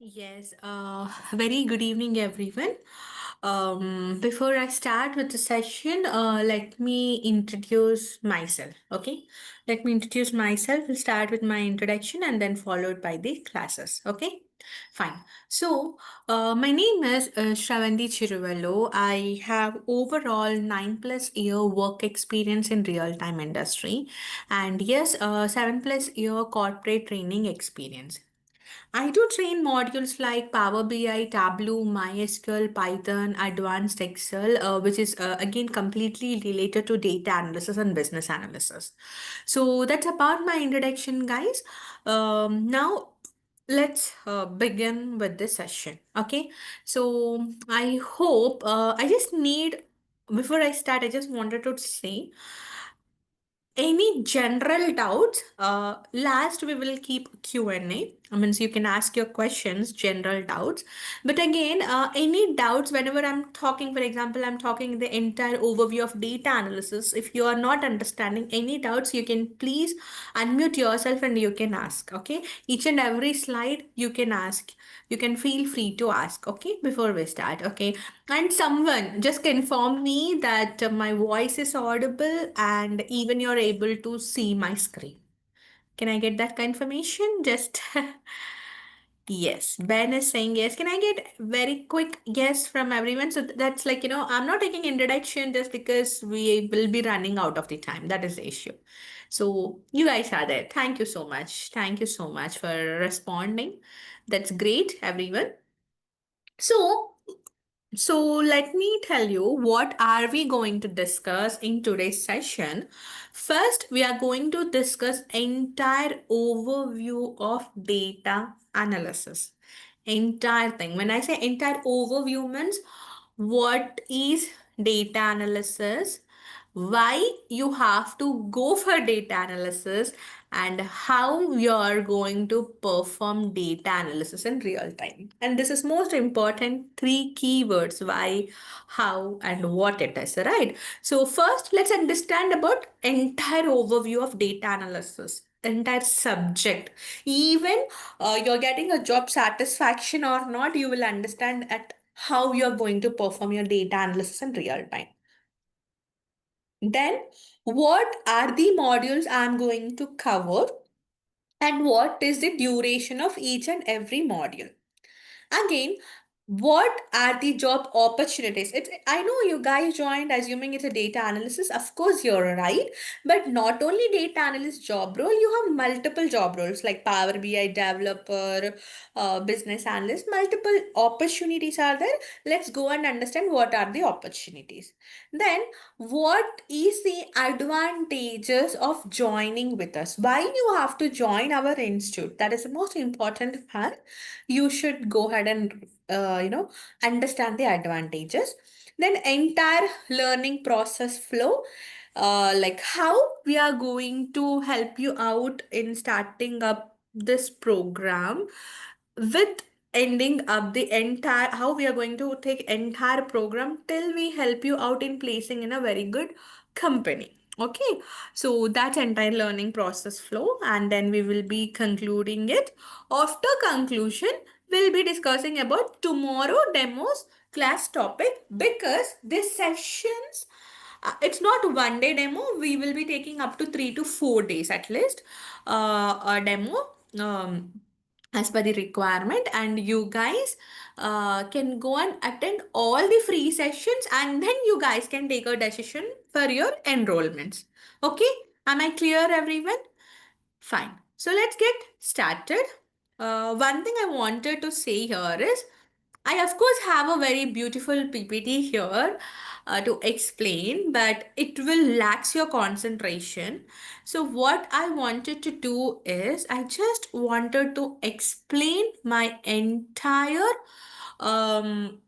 Yes, very good evening, everyone. Before I start with the session, let me introduce myself. Okay, let me introduce myself. We'll start with my introduction and then followed by the classes. Okay, fine. So, my name is Sravanthi Chiruvello. I have overall 9+ year work experience in real-time industry, and yes, 7+ year corporate training experience. I do train modules like Power BI, Tableau, MySQL, Python, Advanced Excel, which is again completely related to data analysis and business analysis. So that's about my introduction, guys. Now let's begin with this session. Okay. So I hope I just need before I start, I just wanted to say any general doubts? Last we will keep Q&A. I mean, so you can ask your questions, general doubts. But again, any doubts whenever I'm talking, for example, I'm talking the entire overview of data analysis. If you are not understanding any doubts, you can please unmute yourself and you can ask. Okay, each and every slide you can ask. You can feel free to ask. Okay, before we start. Okay, and someone just confirm me that my voice is audible and even you're able to see my screen. Can I get that confirmation? Just yes. Ben is saying yes. Can I get very quick yes from everyone? So that's like, I'm not taking introduction just because we will be running out of the time. That is the issue. So you guys are there. Thank you so much. Thank you so much for responding. That's great, everyone. So so let me tell you what are we going to discuss in today's session. First, we are going to discuss entire overview of data analysis. Entire thing. When I say entire overview means what is data analysis, why you have to go for data analysis, and how you're going to perform data analysis in real time. And this is most important three keywords: why, how, and what it is, right? So first, let's understand about entire overview of data analysis, entire subject. Even you're getting a job satisfaction or not, you will understand at how you're going to perform your data analysis in real time. Then, what are the modules I'm going to cover and what is the duration of each and every module? Again, what are the job opportunities? I know you guys joined assuming it's a data analysis. Of course, you're right. But not only data analyst job role, you have multiple job roles like Power BI developer, business analyst. Multiple opportunities are there. Let's go and understand what are the opportunities. Then, what is the advantages of joining with us? Why you have to join our institute? That is the most important part. You should go ahead and understand the advantages. Then entire learning process flow, like how we are going to help you out in starting up this program with ending up the entire, how we are going to take entire program till we help you out in placing in a very good company. Okay, so that's entire learning process flow, and then we will be concluding it. After conclusion, we'll be discussing about tomorrow demos class topic, because this sessions, it's not one day demo. We will be taking up to 3 to 4 days at least, a demo. As per the requirement, and you guys can go and attend all the free sessions, and then you guys can take a decision for your enrollments. Okay, am I clear, everyone? Fine. So let's get started. One thing I wanted to say here is I, of course, have a very beautiful PPT here to explain, but it will lax your concentration. So, what I wanted to do is I just wanted to explain my entire um,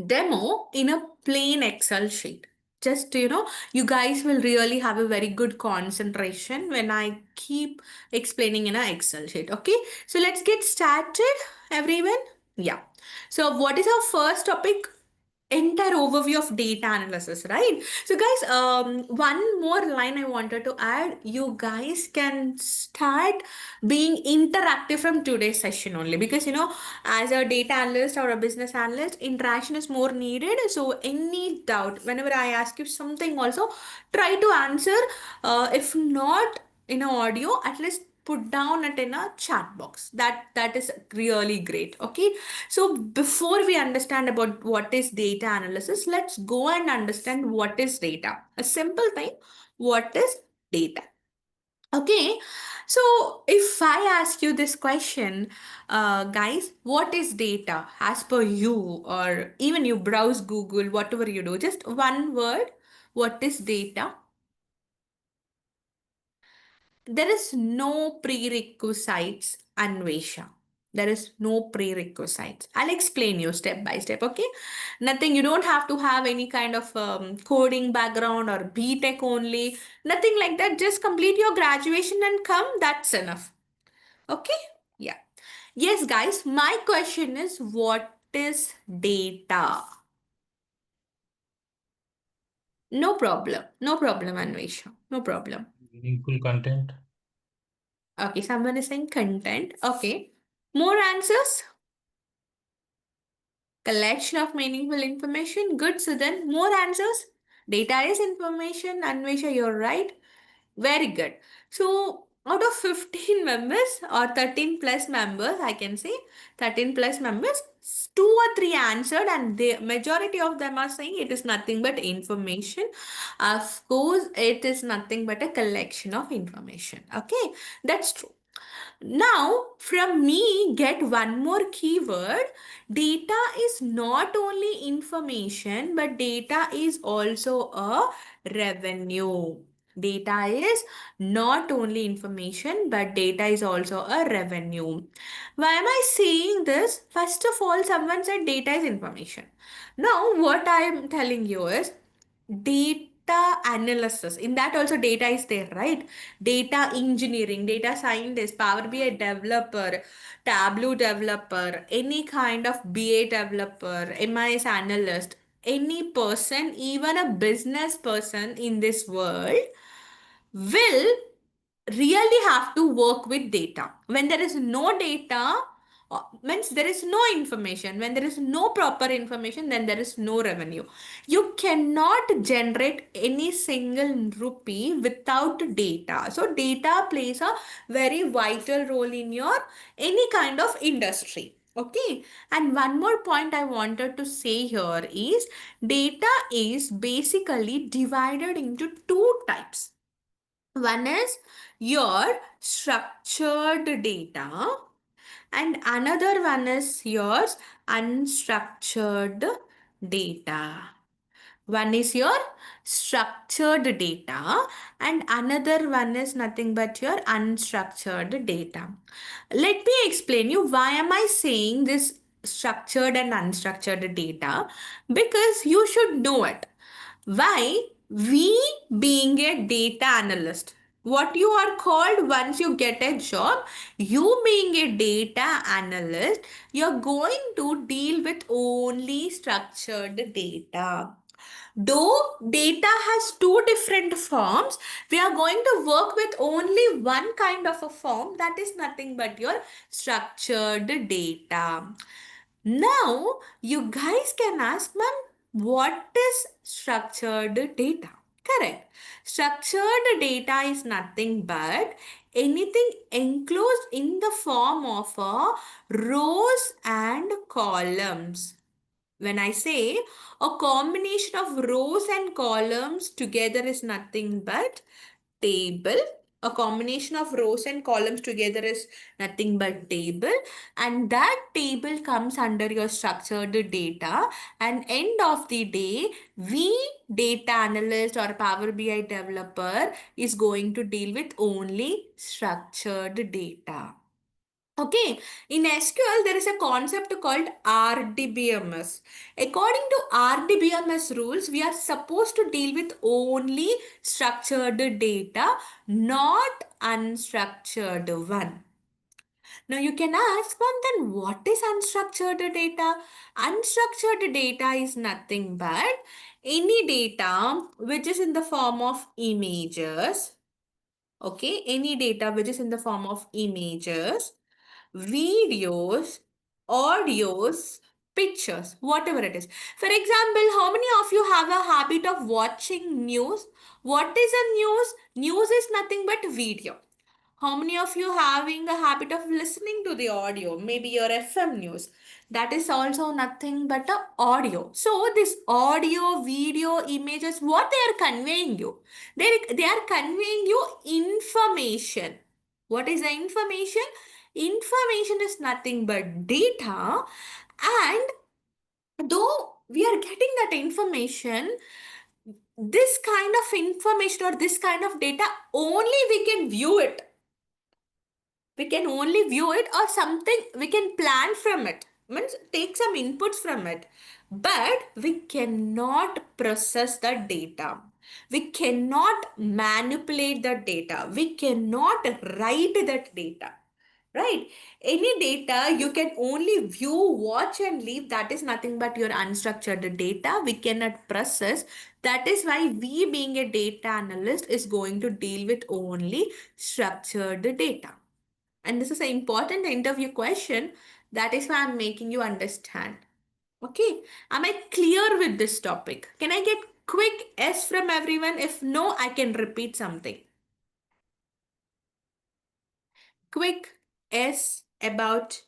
demo in a plain Excel sheet. Just, you guys will really have a very good concentration when I keep explaining in an Excel sheet. Okay, so let's get started, everyone. Yeah. So, what is our first topic? entire overview of data analysis, right? So guys, one more line I wanted to add. You guys can start being interactive from today's session only, because as a data analyst or a business analyst, interaction is more needed. So any doubt, whenever I ask you something, also try to answer. If not in audio, at least put down it in a chat box. That is really great. Okay, so before we understand about what is data analysis, let's go and understand what is data. A simple thing, what is data? Okay, so if I ask you this question, guys, what is data as per you, or even you browse Google, whatever you do, just one word, what is data? There is no prerequisites, Anvesha. There is no prerequisites. I'll explain you step by step, okay? Nothing, you don't have to have any kind of coding background or BTech only. Nothing like that. Just complete your graduation and come. That's enough. Okay? Yeah. Yes, guys, my question is, what is data? No problem. No problem, Anvesha. No problem. Meaningful content. Okay, someone is saying content. Okay. More answers? Collection of meaningful information. Good, so then more answers. Data is information. Anvesha, you're right. Very good. So out of 15 members or 13 plus members, I can say 13 plus members, two or three answered, and the majority of them are saying it is nothing but information. Of course, it is nothing but a collection of information. Okay, that's true. Now, from me, get one more keyword. Data is not only information, but data is also a revenue. Data is not only information, but data is also a revenue. Why am I saying this? First of all, someone said data is information. Now, what I am telling you is data analysis. In that also data is there, right? Data engineering, data scientist, Power BI developer, Tableau developer, any kind of BA developer, MIS analyst, any person, even a business person in this world will really have to work with data. When there is no data, means there is no information. When there is no proper information, then there is no revenue. You cannot generate any single rupee without data. So data plays a very vital role in your any kind of industry. Okay, and one more point I wanted to say here is data is basically divided into two types. One is your structured data, and another one is yours unstructured data. One is your structured data, and another one is nothing but your unstructured data. Let me explain you why am I saying this structured and unstructured data, because you should know it. Why? We being a data analyst, what you are called once you get a job, you being a data analyst, you're going to deal with only structured data. Though data has two different forms, we are going to work with only one kind of a form, that is nothing but your structured data. Now, you guys can ask, ma'am, what is structured data? Correct. Structured data is nothing but anything enclosed in the form of a rows and columns. When I say a combination of rows and columns together is nothing but table. A combination of rows and columns together is nothing but table, and that table comes under your structured data. And end of the day, we data analyst or Power BI developer is going to deal with only structured data. Okay, in SQL, there is a concept called RDBMS. According to RDBMS rules, we are supposed to deal with only structured data, not unstructured one. Now you can ask, well, then what is unstructured data? Unstructured data is nothing but any data which is in the form of images. Okay, any data which is in the form of images, videos, audios, pictures, whatever it is. For example, how many of you have a habit of watching news? What is a news? News is nothing but video. How many of you having a habit of listening to the audio? Maybe your FM news. That is also nothing but a audio. So this audio, video, images, what they are conveying you? They are conveying you information. What is the information? Information is nothing but data, and though we are getting that information, this kind of information or this kind of data, only we can view it. We can only view it, or something we can plan from it, means take some inputs from it, but we cannot process the data, we cannot manipulate the data, we cannot write that data, right? Any data you can only view, watch and leave. That is nothing but your unstructured data we cannot process. That is why we, being a data analyst, is going to deal with only structured data. And this is an important interview question. That is why I'm making you understand. Okay. Am I clear with this topic? Can I get quick S from everyone? If no, I can repeat something. Quick S about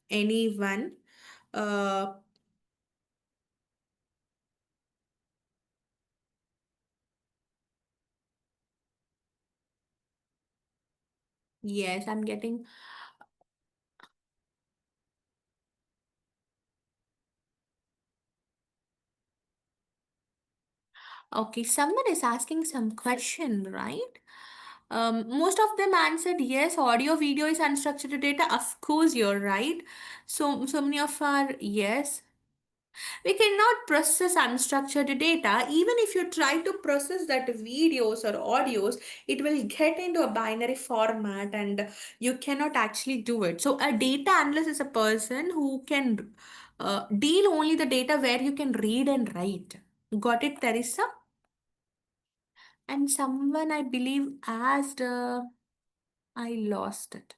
anyone. Uh, yes, I'm getting. Okay, someone is asking some question, right? Most of them answered yes, audio, video is unstructured data. Of course, you're right. So many of our yes. We cannot process unstructured data. Even if you try to process that videos or audios, it will get into a binary format and you cannot actually do it. So a data analyst is a person who can deal only the data where you can read and write. Got it, Teresa? And someone, I believe, asked, I lost it.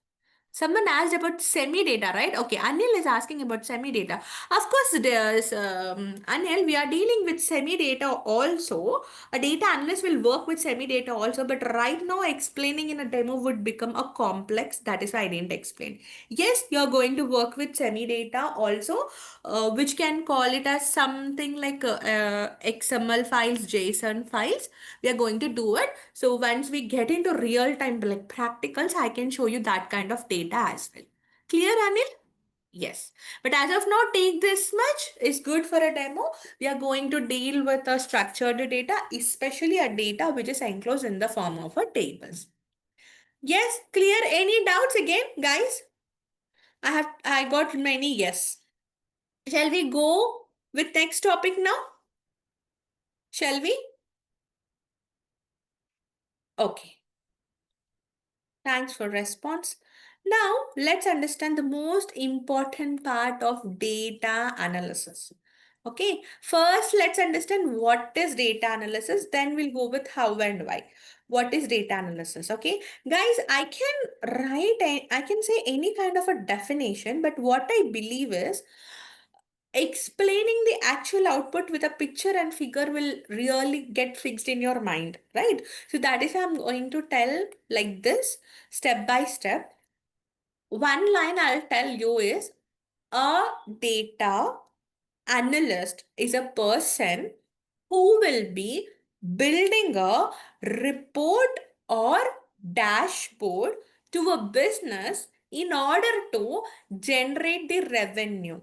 Someone asked about semi-data, right? Okay, Anil is asking about semi-data. Of course, there's Anil, we are dealing with semi-data also. A data analyst will work with semi-data also, but right now explaining in a demo would become a complex. That is why I didn't explain. Yes, you're going to work with semi-data also, which can call it as something like XML files, JSON files. We are going to do it. So once we get into real time like practicals, I can show you that kind of data as well. Clear, Anil? Yes. But as of now, take this much is good for a demo. We are going to deal with a structured data, especially a data which is enclosed in the form of a tables. Yes, clear. Any doubts again, guys? I got many yes. Shall we go with next topic now? Shall we? Okay. Thanks for response. Now, let's understand the most important part of data analysis. Okay, first let's understand what is data analysis, then we'll go with how and why. What is data analysis? Okay, guys, I can say any kind of a definition, but what I believe is explaining the actual output with a picture and figure will really get fixed in your mind, right? So that is how I'm going to tell like this, step by step. One line I'll tell you is a data analyst is a person who will be building a report or dashboard to a business in order to generate the revenue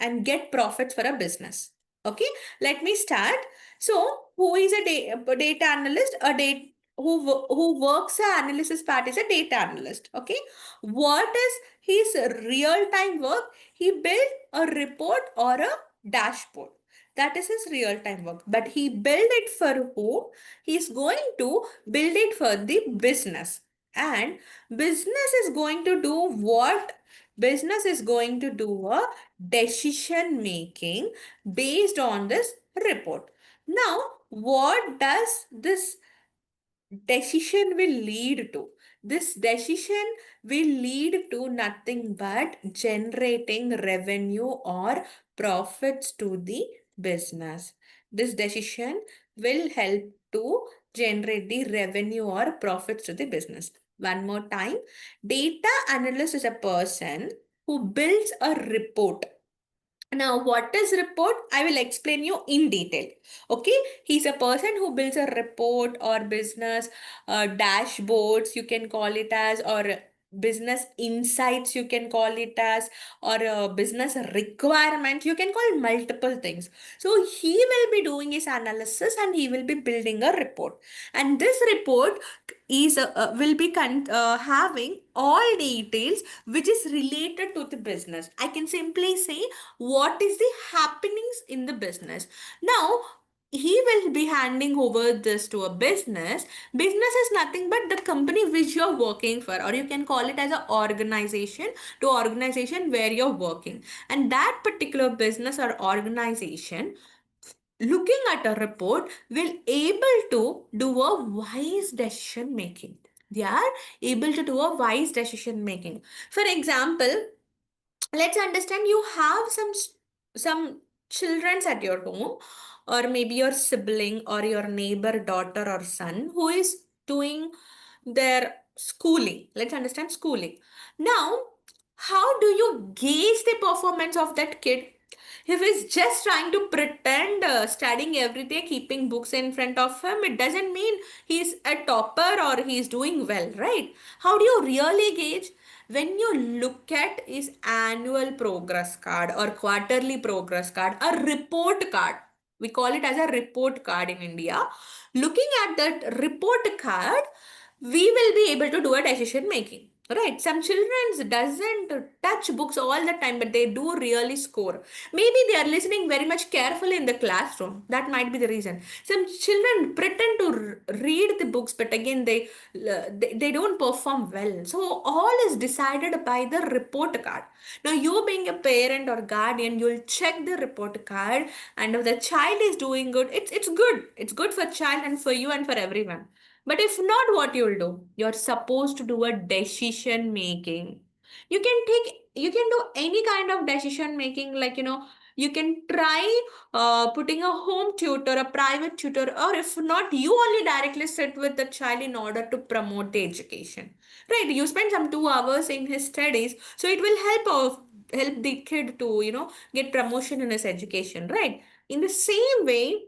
and get profits for a business. Okay, let me start. So, who is a data analyst? A data who works a analysis part is a data analyst. Okay, what is his real time work? He built a report or a dashboard. That is his real time work. But he built it for whom? He's going to build it for the business. And business is going to do what? Business is going to do a decision making based on this report. Now, what does this decision will lead to? This decision will lead to nothing but generating revenue or profits to the business. This decision will help to generate the revenue or profits to the business. One more time, data analyst is a person who builds a report. Now, what is report? I will explain you in detail. Okay, he's a person who builds a report or business dashboards, you can call it as, or business insights, you can call it as, or a business requirement, you can call multiple things. So he will be doing his analysis and he will be building a report. And this report is will be having all details which is related to the business. I can simply say what is the happenings in the business. Now he will be handing over this to a business. Business is nothing but the company which you're working for, or you can call it as an organization, to organization where you're working. And that particular business or organization, looking at a report, will able to do a wise decision making. They are able to do a wise decision making. For example, let's understand you have some childrens at your home, or maybe your sibling or your neighbor daughter or son who is doing their schooling. Let's understand schooling. Now, how do you gauge the performance of that kid? If he's just trying to pretend studying every day, keeping books in front of him, it doesn't mean he's a topper or he's doing well, right? How do you really gauge? When you look at his annual progress card or quarterly progress card, a report card. We call it as a report card in India. Looking at that report card, we will be able to do a decision making. Right, some children doesn't touch books all the time, but they do really score. Maybe they are listening very much carefully in the classroom. That might be the reason. Some children pretend to read the books, but again they don't perform well. So all is decided by the report card. Now you being a parent or guardian, you'll check the report card, and if the child is doing good, it's good. It's good for child and for you and for everyone. But if not, what you'll do? You're supposed to do a decision making. You can do any kind of decision making, like, you can try putting a home tutor, a private tutor, or if not, you only directly sit with the child in order to promote the education. Right? You spend some 2 hours in his studies, so it will help the kid to, get promotion in his education, right? In the same way,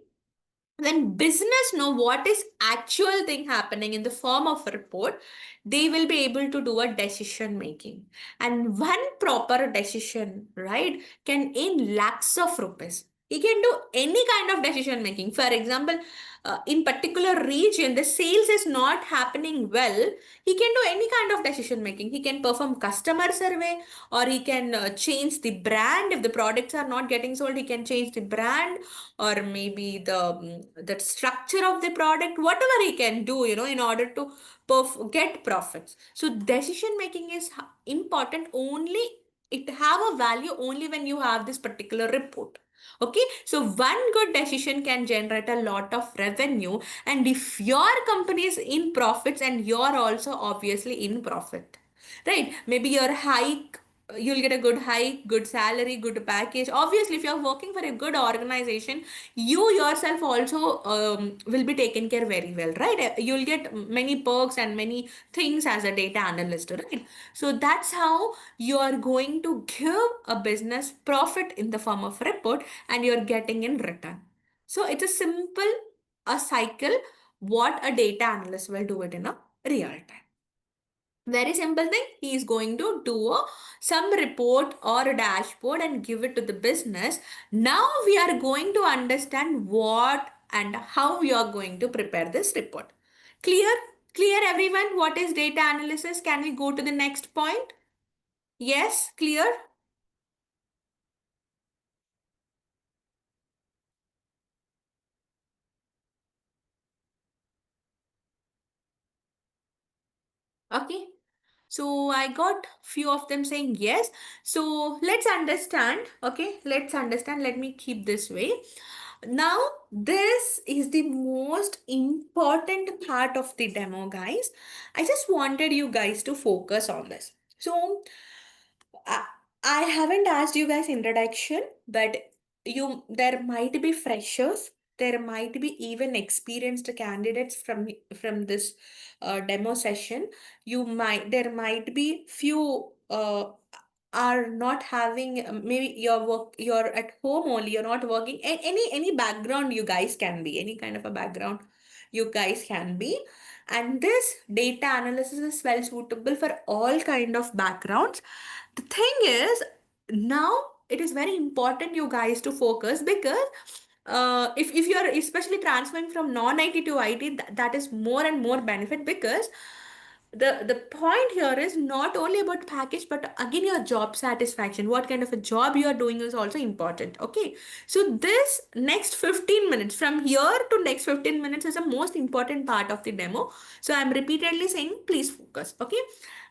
when business know what is actual thing happening in the form of a report, they will be able to do a decision making. And one proper decision, right, can earn lakhs of rupees. He can do any kind of decision making. For example, in particular region the sales is not happening well, he can do any kind of decision making. He can perform customer survey, or he can change the brand. If the products are not getting sold, he can change the brand, or maybe the structure of the product, whatever he can do, in order to get profits. So decision making is important only, it have a value only when you have this particular report. Okay, so one good decision can generate a lot of revenue, and if your company is in profits and you're also obviously in profit, right? Maybe your hike, you'll get a good hike, good salary, good package. Obviously, if you're working for a good organization, you yourself also will be taken care very well, right? You'll get many perks and many things as a data analyst, right? So that's how you are going to give a business profit in the form of report, and you're getting in return. So it's a simple a cycle what a data analyst will do it in a real time. Very simple thing. He is going to do some report or a dashboard and give it to the business. Now we are going to understand what and how we are going to prepare this report. Clear? Clear everyone? What is data analysis? Can we go to the next point? Yes, clear? Okay. So I got few of them saying yes. So let's understand. Okay, let's understand. Let me keep this way. Now, this is the most important part of the demo, guys. I just wanted you guys to focus on this. So, I, I haven't asked you guys introduction, but there might be freshers, there might be even experienced candidates from this demo session. There might be few are not having maybe you're at home only, you're not working. Any background you guys can be, any kind of a background you guys can be. And this data analysis is well suitable for all kind of backgrounds. The thing is, now it is very important you guys to focus, because if you're especially transferring from non-IT to IT, that is more and more benefit, because the point here is not only about package, but again your job satisfaction, what kind of a job you are doing is also important. Okay, so this next 15 minutes, from here to next 15 minutes, is the most important part of the demo. So I'm repeatedly saying please focus. Okay,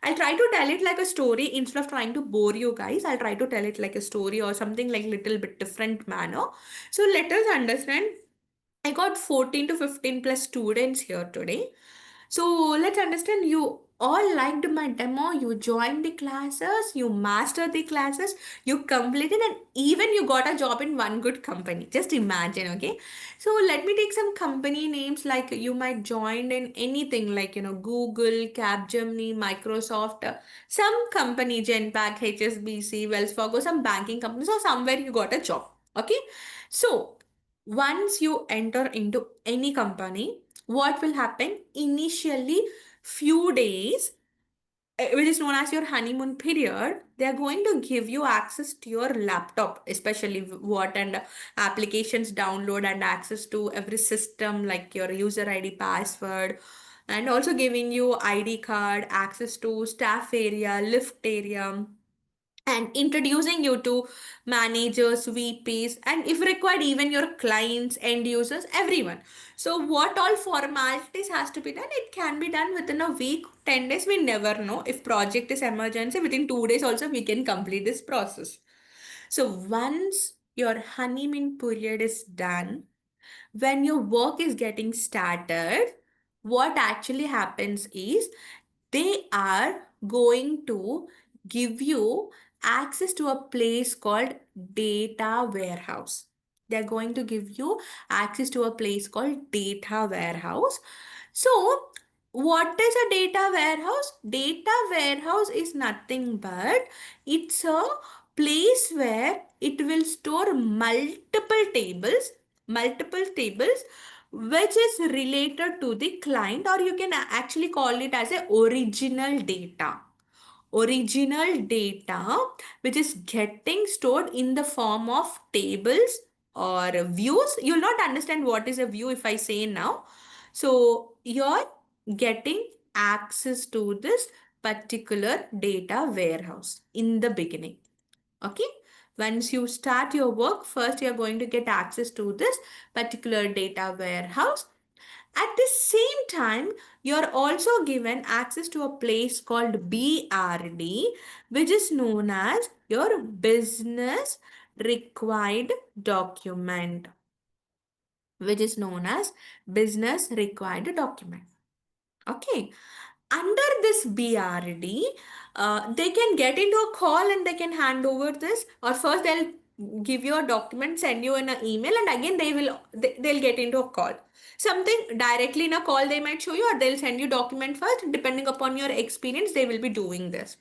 I'll try to tell it like a story instead of trying to bore you guys. I'll try to tell it like a story or something like little bit different manner. So let us understand. I got 14 to 15 plus students here today. So let's understand, you all liked my demo, you joined the classes, you mastered the classes, you completed, and even you got a job in one good company. Just imagine, okay? So let me take some company names, like you might join in anything like, Google, Capgemini, Microsoft, some company, Genpact, HSBC, Wells Fargo, some banking companies, or somewhere you got a job. Okay? So once you enter into any company, what will happen initially? Few days, which is known as your honeymoon period, they are going to give you access to your laptop, especially what and applications download, and access to every system like your user ID, password, and also giving you ID card, access to staff area, lift area, and introducing you to managers, VPs, and if required, even your clients, end users, everyone. So, what all formalities has to be done? It can be done within a week, 10 days. We never know. If project is emergency, within 2 days also we can complete this process. So, once your honeymoon period is done, when your work is getting started, what actually happens is they are going to give you access to a place called data warehouse. They're going to give you access to a place called data warehouse. So, what is a data warehouse? Data warehouse is nothing but it's a place where it will store multiple tables which is related to the client, or you can actually call it as a original data which is getting stored in the form of tables or views. You'll not understand what is a view if I say now. So you're getting access to this particular data warehouse in the beginning. Okay, once you start your work, first you're going to get access to this particular data warehouse. At the same time, you're also given access to a place called BRD, which is known as your business required document, which is known as business required document. Okay, under this BRD, they can get into a call and they can hand over this, or first they'll give you a document, send you in an email, and again they'll get into a call. Something directly in a call they might show you, or they'll send you document first. Depending upon your experience, they will be doing this.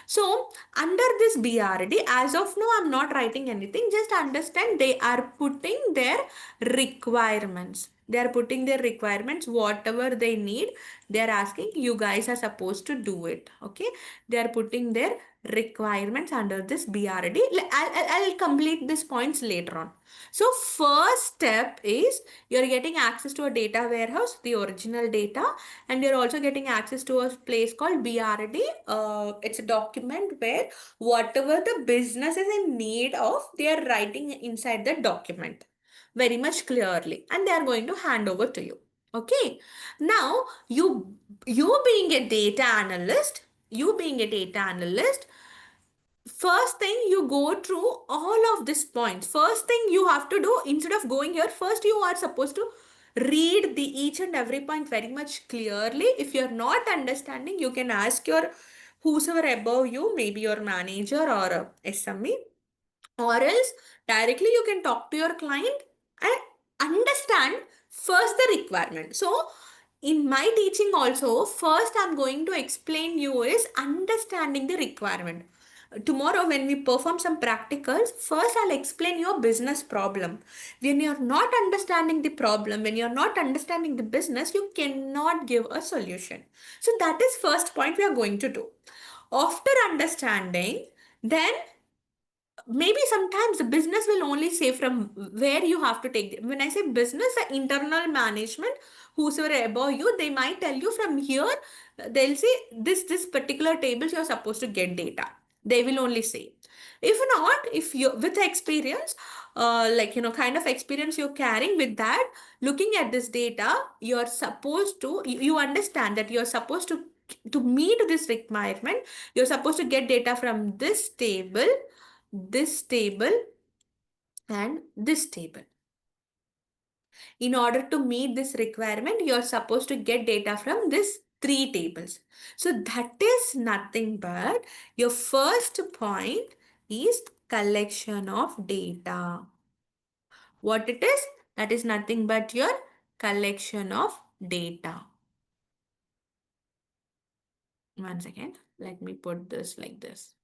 So under this BRD, as of now, I'm not writing anything. Just understand they are putting their requirements. They are putting their requirements, whatever they need. They are asking, you guys are supposed to do it. Okay. They are putting their requirements under this BRD. I'll complete these points later on. So first step is you're getting access to a data warehouse, the original data, and you're also getting access to a place called BRD. It's a document where whatever the business is in need of, they are writing inside the document very much clearly, and they are going to hand over to you. Okay. Now, you being a data analyst, first thing you go through all of these points. First thing you have to do, instead of going here, first you are supposed to read the each and every point very much clearly. If you're not understanding, you can ask your whosoever above you, maybe your manager or a SME, or else directly you can talk to your client and understand first the requirement. So in my teaching also, first I'm going to explain you is understanding the requirement. Tomorrow when we perform some practicals, first I'll explain your business problem. When you're not understanding the problem, when you're not understanding the business, you cannot give a solution. So that is first point we are going to do. After understanding, then maybe sometimes the business will only say from where you have to take. When I say business, the internal management, whosoever above you, they might tell you from here, they'll say this particular tables you're supposed to get data. They will only say. If not, if you with experience, like kind of experience you're carrying with that, looking at this data, you're supposed to, you understand that you're supposed to meet this requirement, you're supposed to get data from this table and this table. In order to meet this requirement, you're supposed to get data from this three tables. So that is nothing but your first point is collection of data. What it is? That is nothing but your collection of data. One second. Let me put this like this.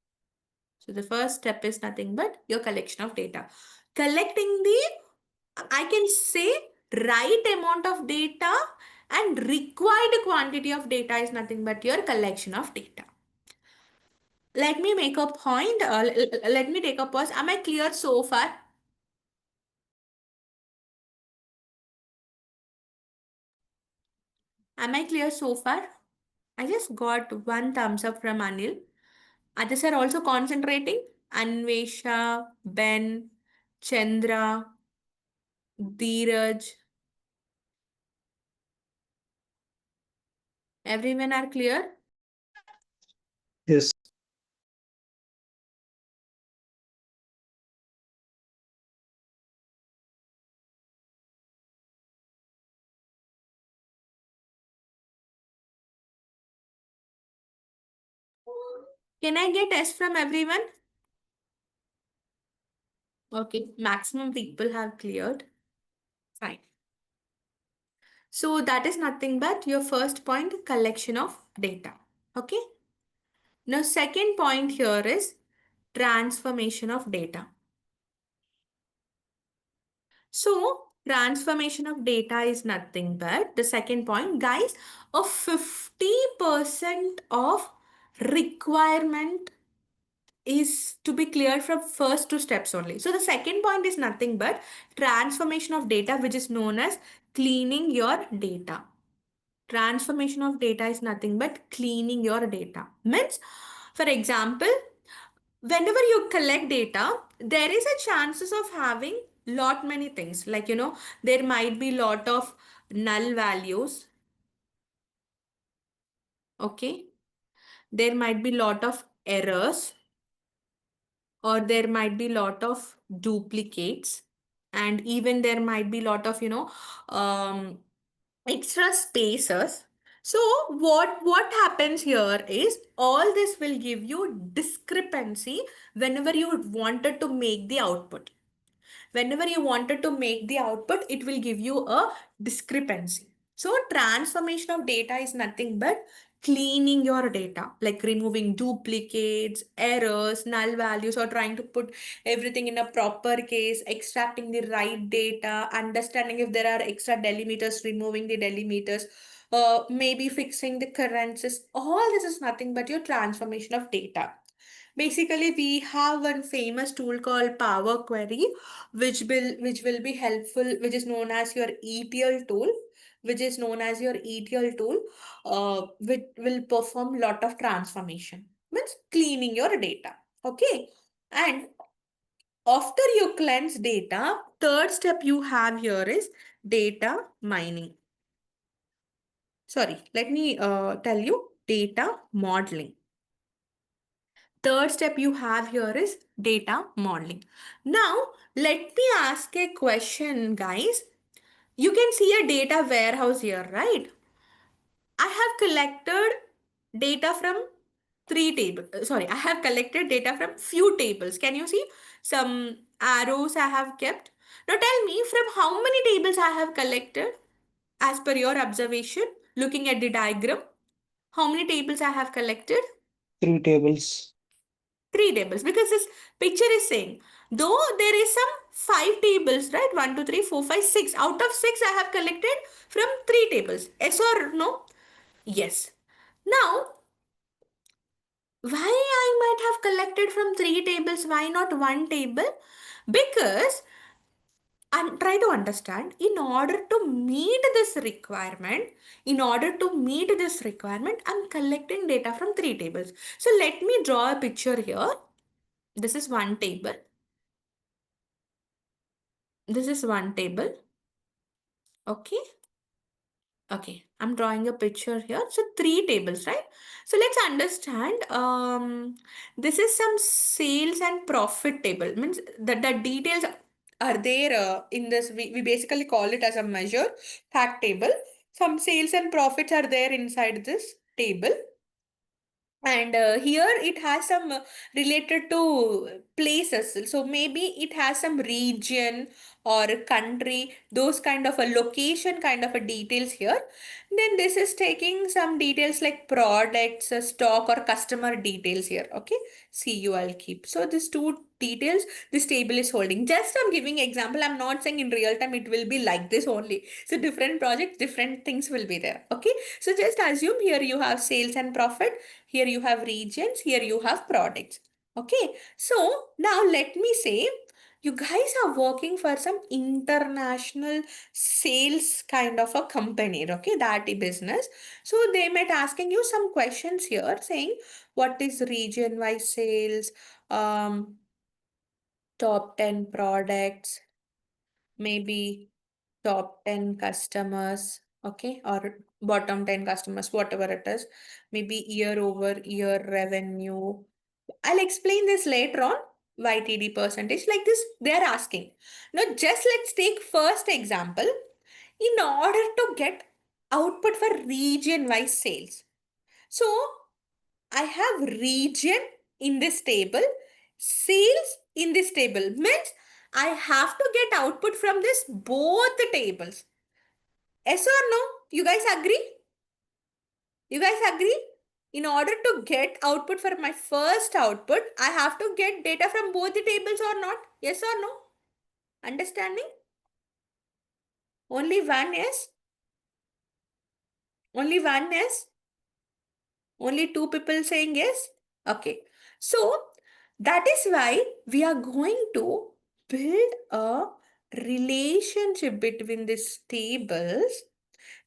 So the first step is nothing but your collection of data. Collecting the, I can say, right amount of data and required quantity of data is nothing but your collection of data. Let me make a point. Let me take a pause. Am I clear so far? Am I clear so far? I just got one thumbs up from Anil. Others are also concentrating. Anvesha, Ben, Chandra, Dheeraj. Everyone are clear? Yes. Can I get S from everyone? Okay, maximum people have cleared. Fine. So that is nothing but your first point, collection of data. Okay. Now second point here is transformation of data. So transformation of data is nothing but the second point, guys, a 50% of requirement is to be cleared from first two steps only. So the second point is nothing but transformation of data, which is known as cleaning your data. Transformation of data is nothing but cleaning your data. Means, for example, whenever you collect data, there is a chances of having lot many things. Like, there might be lot of null values. Okay. There might be lot of errors, or there might be lot of duplicates, and even there might be lot of um, extra spaces. So what happens here is all this will give you discrepancy whenever you wanted to make the output. Whenever you wanted to make the output, it will give you a discrepancy. So transformation of data is nothing but cleaning your data, like removing duplicates, errors, null values, or trying to put everything in a proper case, extracting the right data, understanding if there are extra delimiters, removing the delimiters, maybe fixing the currencies. All this is nothing but your transformation of data. Basically, we have one famous tool called Power Query, which will be helpful, which is known as your ETL tool, which will perform lot of transformation, means cleaning your data. Okay, and after you cleanse data, third step you have here is data mining. Sorry, let me tell you data modeling. Third step you have here is data modeling. Now, let me ask a question, guys. You can see a data warehouse here, right? I have collected data from three tables. Sorry, I have collected data from few tables. Can you see some arrows I have kept? Now tell me from how many tables I have collected as per your observation, looking at the diagram. How many tables I have collected? Three tables. Three tables, because this picture is saying though there is some five tables, right? One, two, three, four, five, six. Out of six, I have collected from three tables. Yes or no? Yes. Now, why I might have collected from three tables? Why not one table? Because I'm trying to understand in order to meet this requirement, I'm collecting data from three tables. So let me draw a picture here. This is one table. This is one table. Okay. Okay. I'm drawing a picture here. So three tables, right? So let's understand. This is some sales and profit table. Means that the details are there in this. We basically call it as a measure fact table. Some sales and profits are there inside this table. And here it has some related to places. So maybe it has some region or country, those kind of a location kind of a details here. Then this is taking some details like products, stock or customer details here. Okay. See you, I'll keep. So these two details this table is holding. Just I'm giving example. I'm not saying in real time it will be like this only. So different projects, different things will be there. Okay. So just assume here you have sales and profit. Here you have regions, here you have products. Okay, so now let me say you guys are working for some international sales kind of a company, okay, that business. So they might asking you some questions here saying what is region wise sales, top 10 products, maybe top 10 customers, okay, or bottom 10 customers, whatever it is, maybe year over year revenue. I'll explain this later on. YTD percentage, like this, they're asking. Now, just let's take first example. In order to get output for region wise sales. So, I have region in this table, sales in this table. Means I have to get output from this both the tables. Yes or no? You guys agree? You guys agree? In order to get output for my first output, I have to get data from both the tables or not? Yes or no? Understanding? Only one yes? Only one yes? Only two people saying yes? Okay. So that is why we are going to build a relationship between these tables.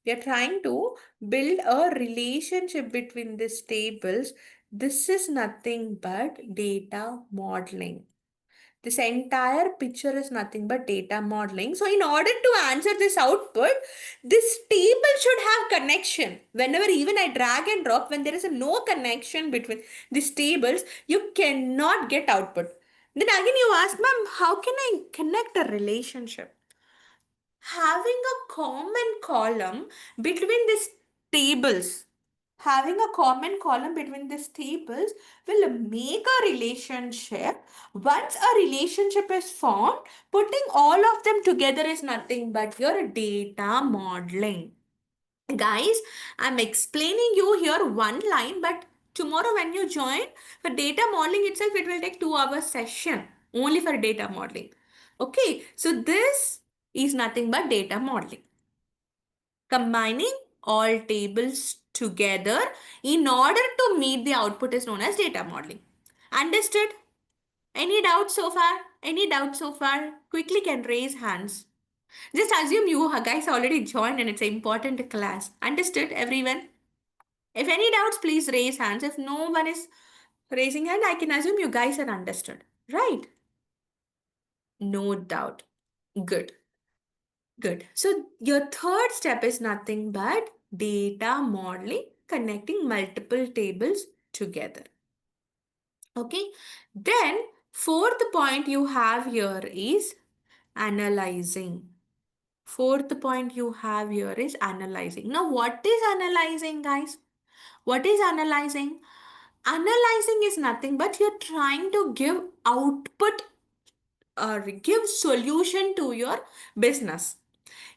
We are trying to build a relationship between these tables. This is nothing but data modeling. This entire picture is nothing but data modeling. So in order to answer this output, this table should have connection. Whenever even I drag and drop, when there is a no connection between these tables, you cannot get output. Then again you ask, ma'am, how can I connect a relationship? Having a common column between these tables, having a common column between these tables will make a relationship. Once a relationship is formed, putting all of them together is nothing but your data modeling. Guys, I'm explaining you here one line, but tomorrow when you join for data modeling itself, it will take 2 hours session only for data modeling. Okay, so this is nothing but data modeling. Combining all tables together in order to meet the output is known as data modeling. Understood? Any doubts so far? Any doubts so far? Quickly can raise hands. Just assume you guys already joined and it's an important class. Understood, everyone? If any doubts, please raise hands. If no one is raising hand, I can assume you guys are understood. Right? No doubt. Good. Good. So your third step is nothing but Data modeling, connecting multiple tables together. Okay. Then fourth point you have here is analyzing. Fourth point you have here is analyzing. Now, what is analyzing, guys? What is analyzing? Analyzing is nothing but you're trying to give output or give solution to your business.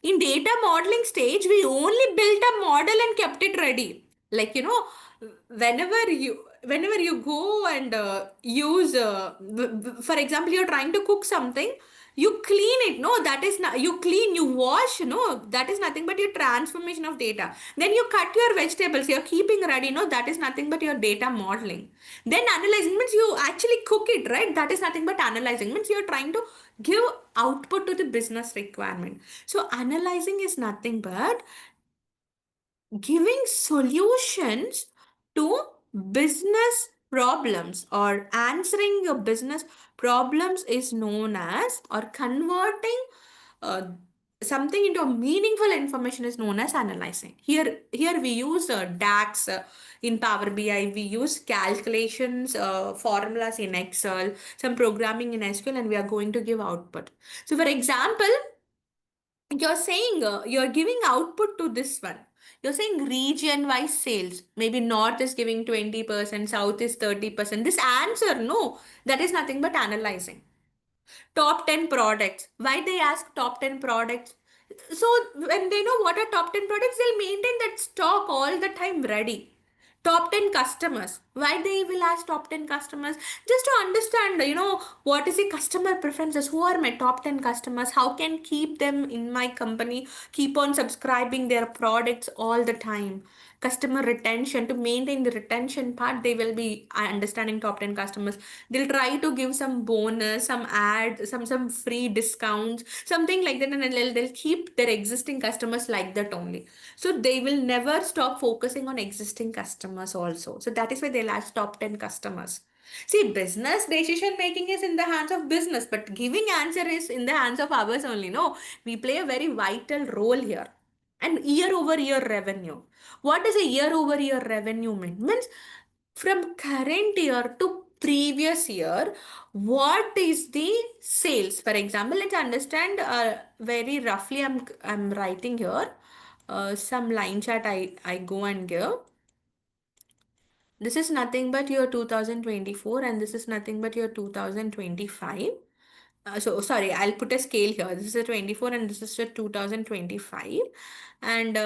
In data modeling stage, we only built a model and kept it ready. Like, whenever you go and use, for example, you're trying to cook something, you clean it. No, that is not, you clean, you wash. No, that is nothing but your transformation of data. Then you cut your vegetables, you're keeping ready. No, that is nothing but your data modeling. Then analyzing means you actually cook it, right? That is nothing but analyzing means you're trying to give output to the business requirement. So analyzing is nothing but giving solutions to business problems, or answering your business problems is known as, or converting uh, something into a meaningful information is known as analyzing. Here we use DAX in Power BI, we use calculations, formulas in Excel, some programming in SQL, and we are going to give output. So for example, you're saying you're giving output to this one. You're saying region wise sales. Maybe north is giving 20%, south is 30%. This answer, no, that is nothing but analyzing. Top 10 products. Why they ask top 10 products? So when they know what are top 10 products, they'll maintain that stock all the time ready. Top 10 customers. Why they will ask top 10 customers? Just to understand, what is the customer preferences? Who are my top 10 customers? How can keep them in my company? Keep on subscribing their products all the time. Customer retention, to maintain the retention part, they will be understanding top 10 customers. They'll try to give some bonus, some ad, some free discounts, something like that, and then they'll keep their existing customers like that only. So they will never stop focusing on existing customers also. So that is why they'll ask top 10 customers. See, business decision making is in the hands of business, but giving answer is in the hands of ours only. No, we play a very vital role here. And year over year revenue. What does a year over year revenue mean? Means from current year to previous year, what is the sales? For example, let's understand very roughly. I'm writing here some line chart. I go and give. This is nothing but your 2024, and this is nothing but your 2025. So sorry, I'll put a scale here. This is a 24 and this is a 2025. And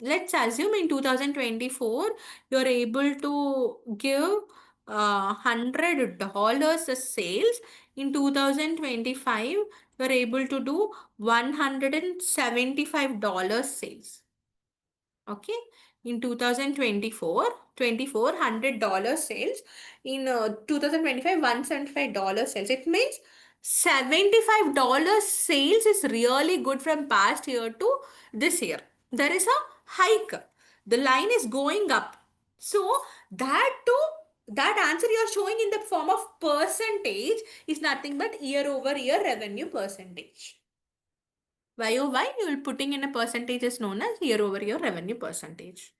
let's assume in 2024, you're able to give $100 as sales. In 2025, you're able to do $175 sales. Okay, in 2024, $2,400 sales. In 2025, $175 sales. It means $75 sales is really good from past year to this year. There is a hike. The line is going up. So that answer you are showing in the form of percentage is nothing but year over year revenue percentage. YOY, you will putting in a percentage is known as year over year revenue percentage.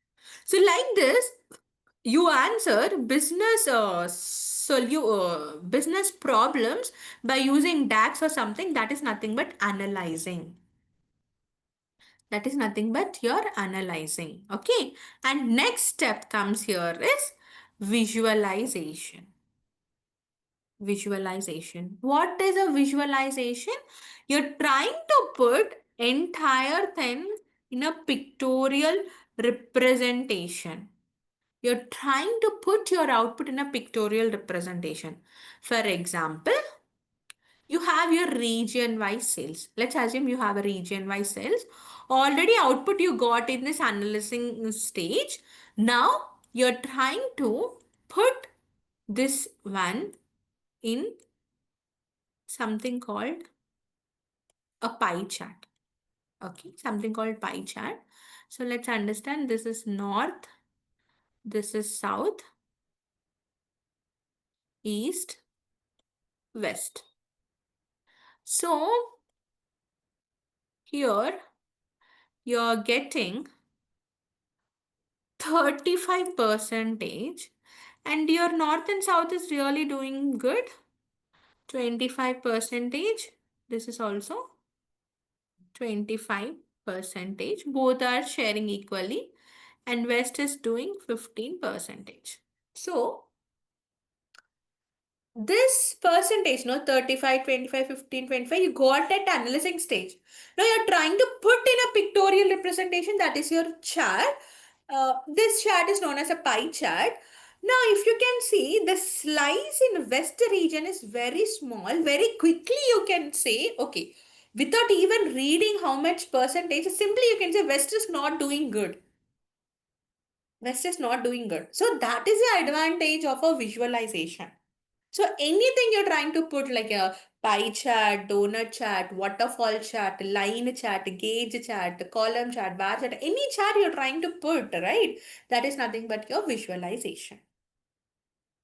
So like this, you answer business problems by using DAX or something. That is nothing but analyzing. That is nothing but you're analyzing. Okay. And next step comes here is visualization. Visualization. What is a visualization? You're trying to put entire thing in a pictorial representation. You're trying to put your output in a pictorial representation. For example, you have your region wise sales. Let's assume you have a region wise sales. Already output you got in this analyzing stage. Now you're trying to put this one in something called a pie chart. Okay, something called pie chart. So let's understand, this is north, this is south, east, west. So here you're getting 35 percentage, and your north and south is really doing good, 25 percentage. This is also 25 percentage. Both are sharing equally, and west is doing 15 percentage. So this percentage, no, 35, 25, 15, 25, you got at analyzing stage. Now you're trying to put in a pictorial representation, that is your chart. This chart is known as a pie chart. Now, if you can see, the slice in west region is very small. Very quickly you can say, okay, without even reading how much percentage, simply you can say west is not doing good. West is not doing good. So that is the advantage of a visualization. So anything you're trying to put like a pie chart, donut chart, waterfall chart, line chart, gauge chart, column chart, bar chart, any chart you're trying to put, right? That is nothing but your visualization.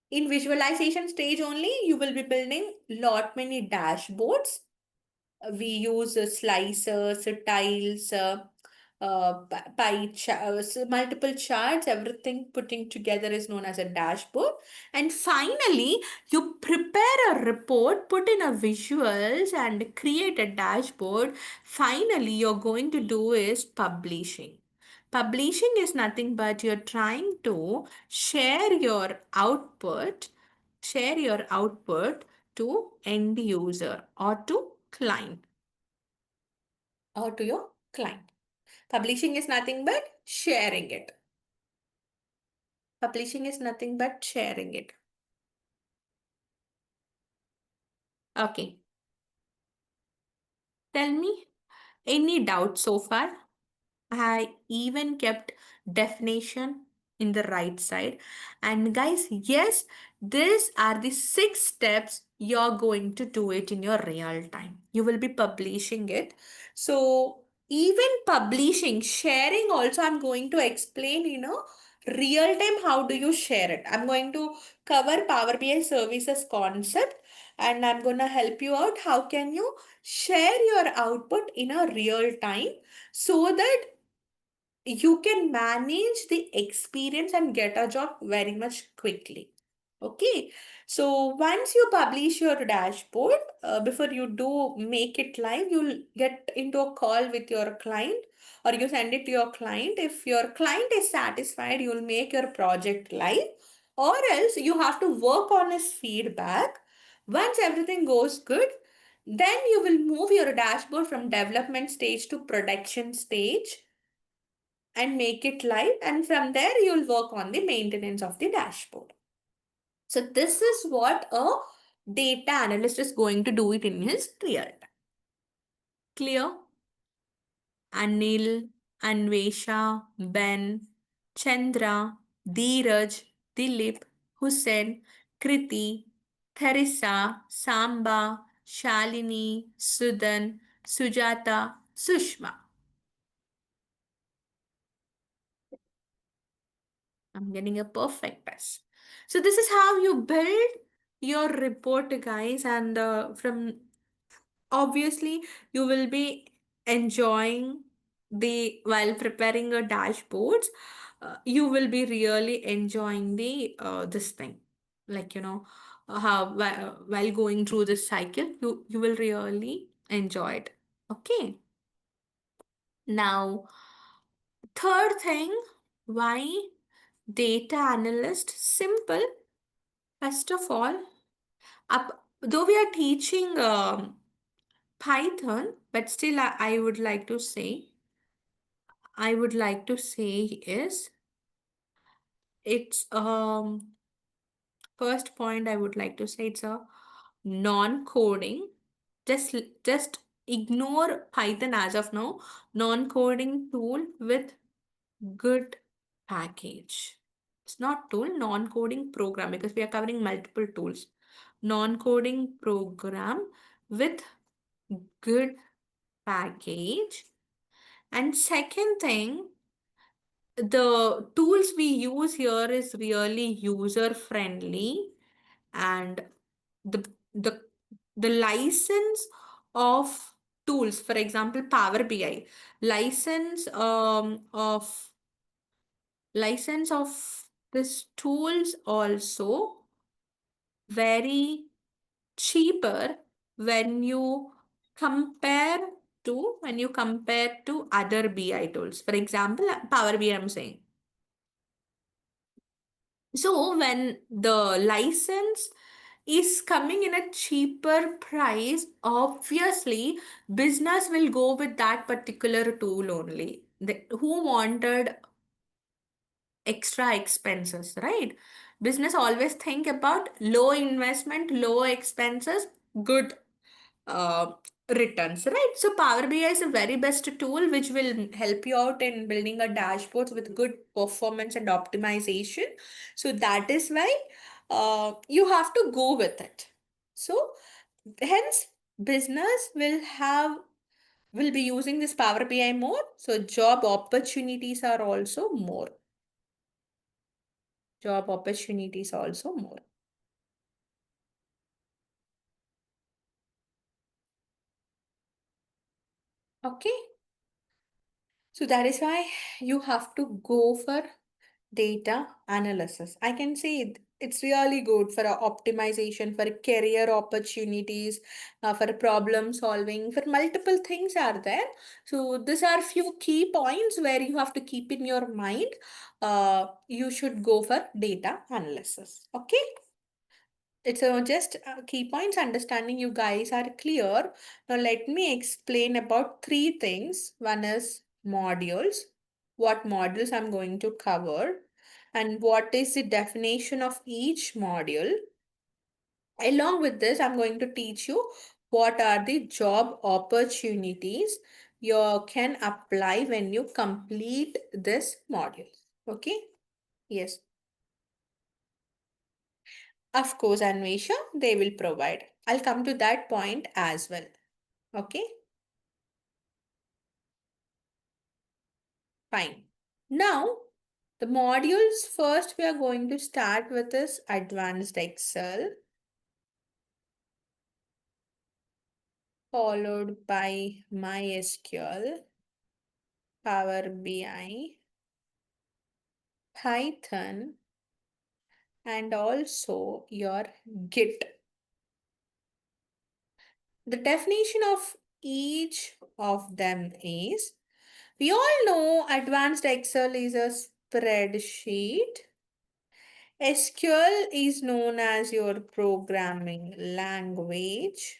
In visualization stage only, you will be building lot many dashboards. We use slicers, tiles, so multiple charts, everything putting together is known as a dashboard. And finally, you prepare a report, put in a visuals and create a dashboard. Finally, you're going to do is publishing. Publishing is nothing but you're trying to share your output to end user or to client or to your client. Publishing is nothing but sharing it. Publishing is nothing but sharing it. Okay. Tell me any doubt so far? I even kept definition in the right side. And guys, yes, these are the 6 steps you're going to do it in your real time. You will be publishing it. So even publishing, sharing also, I'm going to explain, real time how do you share it. I'm going to cover Power BI services concept and I'm going to help you out. How can you share your output in a real time so that you can manage the experience and get a job very much quickly. Okay, so once you publish your dashboard, before you do make it live, you'll get into a call with your client or you send it to your client. If your client is satisfied, you'll make your project live, or else you have to work on his feedback. Once everything goes good, then you will move your dashboard from development stage to production stage and make it live, and from there you'll work on the maintenance of the dashboard. So this is what a data analyst is going to do it in his real time. Clear? Anil, Anvesha, Ben, Chandra, Dheeraj, Dilip, Hussain, Kriti, Theresa, Samba, Shalini, Sudan, Sujata, Sushma. I'm getting a perfect pass. So this is how you build your report, guys, and from obviously you will be enjoying the while preparing your dashboards. You will be really enjoying the this thing, like how while going through this cycle, you will really enjoy it. Okay. Now, third thing, why data analyst? Simple. First of all, though we are teaching Python, but still I would like to say is it's first point I would like to say it's a non-coding. Just ignore Python as of now. Non-coding tool with good package. It's not tool, non-coding program because we are covering multiple tools. Non-coding program with good package. And second thing, the tools we use here is really user friendly, and the the the license of tools, for example, Power BI license of License of this tools also very cheaper when you compare when you compare to other BI tools. For example, Power BI I'm saying. So when the license is coming in a cheaper price, obviously business will go with that particular tool only. Who wanted extra expenses, right? Business always think about low investment, low expenses, good uh, returns, right? So Power BI is a very best tool which will help you out in building a dashboards with good performance and optimization. So that is why you have to go with it. So hence business will be using this Power BI more. So job opportunities are also more. Job opportunities also more. Okay. So that is why you have to go for data analysis. I can say it's really good for optimization, for career opportunities, for problem solving, for multiple things are there. So these are few key points where you have to keep in your mind. You should go for data analysis. Okay. It's just key points understanding you guys are clear. Now let me explain about three things. One is modules, what modules I'm going to cover, and what is the definition of each module. Along with this, I'm going to teach you what are the job opportunities you can apply when you complete this module. Okay? Yes. Of course, Anvesha, they will provide. I'll come to that point as well. Okay, fine. Now, the modules first we are going to start with is Advanced Excel, followed by MySQL, Power BI, Python, and also your Git. The definition of each of them is we all know Advanced Excel is a spreadsheet. SQL is known as your programming language.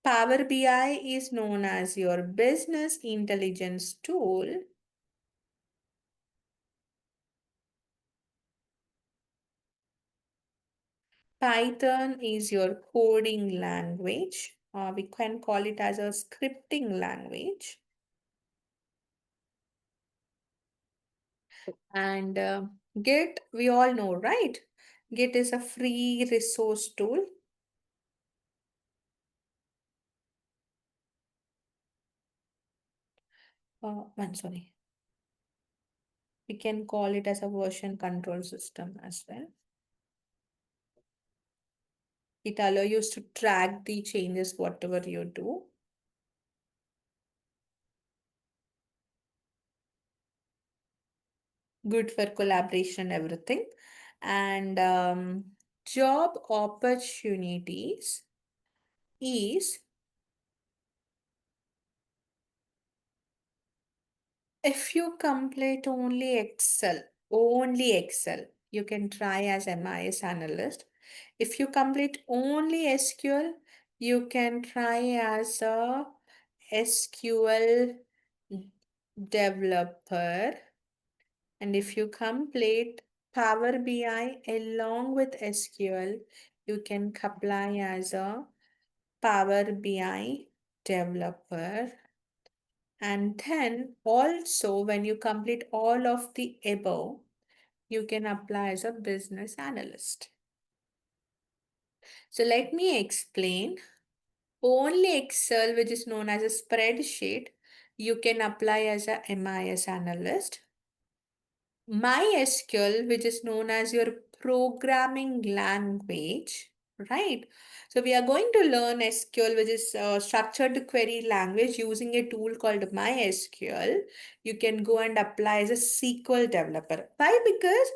Power BI is known as your business intelligence tool. Python is your coding language. We can call it as a scripting language. And Git, we all know, right? Git is a free resource tool. One, sorry. We can call it as a version control system as well. It allows you to track the changes, whatever you do. Good for collaboration, everything. And job opportunities is if you complete only Excel, you can try as MIS analyst. If you complete only SQL, you can try as a SQL developer. And if you complete Power BI along with SQL, you can apply as a Power BI developer. And then also when you complete all of the above, you can apply as a business analyst. So let me explain. Only Excel, which is known as a spreadsheet, you can apply as a MIS analyst. MySQL, which is known as your programming language, right? So we are going to learn SQL, which is structured query language using a tool called MySQL. You can go and apply as a SQL developer. Why? Because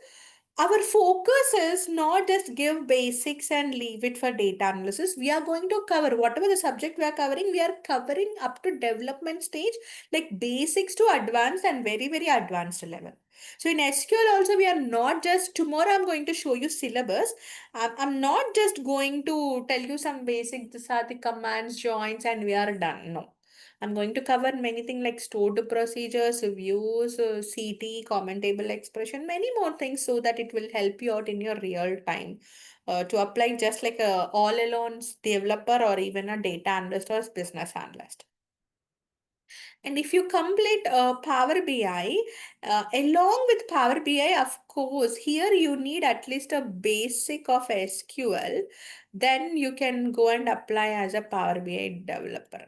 our focus is not just give basics and leave it for data analysis. We are going to cover whatever the subject we are covering. We are covering up to development stage, like basics to advanced and very, very advanced level. So in SQL also, we are not just, tomorrow I'm going to show you syllabus. I'm not just going to tell you some basic, these are the commands, joins, and we are done. No. I'm going to cover many things like stored procedures, views, CT, comment table expression, many more things so that it will help you out in your real time to apply just like a all alone developer or even a data analyst or business analyst. And if you complete Power BI, along with Power BI, of course, here you need at least a basic of SQL. Then you can go and apply as a Power BI developer.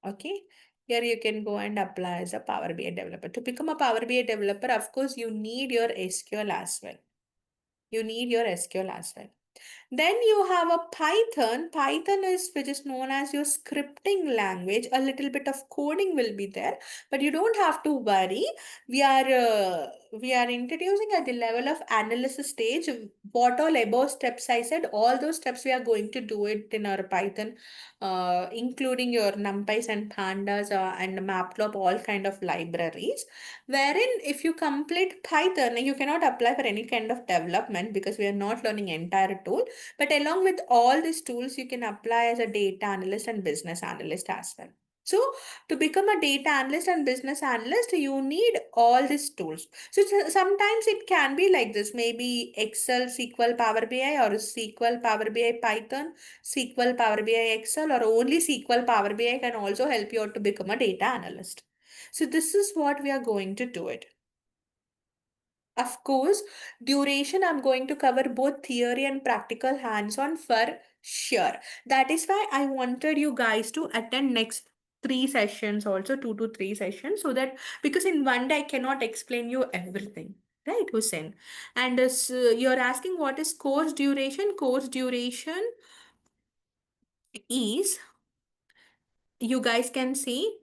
Okay. Here you can go and apply as a Power BI developer. To become a Power BI developer, of course, you need your SQL as well. You need your SQL as well. Then you have a Python. Python is which is known as your scripting language. A little bit of coding will be there, but you don't have to worry. We are introducing at the level of analysis stage. What all above steps I said, all those steps we are going to do it in our Python, including your NumPys and Pandas and Matplotlib, all kind of libraries. Wherein if you complete Python, you cannot apply for any kind of development because we are not learning entire tool. But along with all these tools, you can apply as a data analyst and business analyst as well. So to become a data analyst and business analyst, you need all these tools. So sometimes it can be like this, maybe Excel, SQL, Power BI, or SQL, Power BI, Python, SQL, Power BI, Excel, or only SQL, Power BI can also help you out to become a data analyst. So this is what we are going to do it. Of course, duration, I'm going to cover both theory and practical hands-on for sure. That is why I wanted you guys to attend next three sessions, also 2 to 3 sessions, so that because in one day I cannot explain you everything. Right, Hussein? And you're asking what is course duration? Course duration is, you guys can see,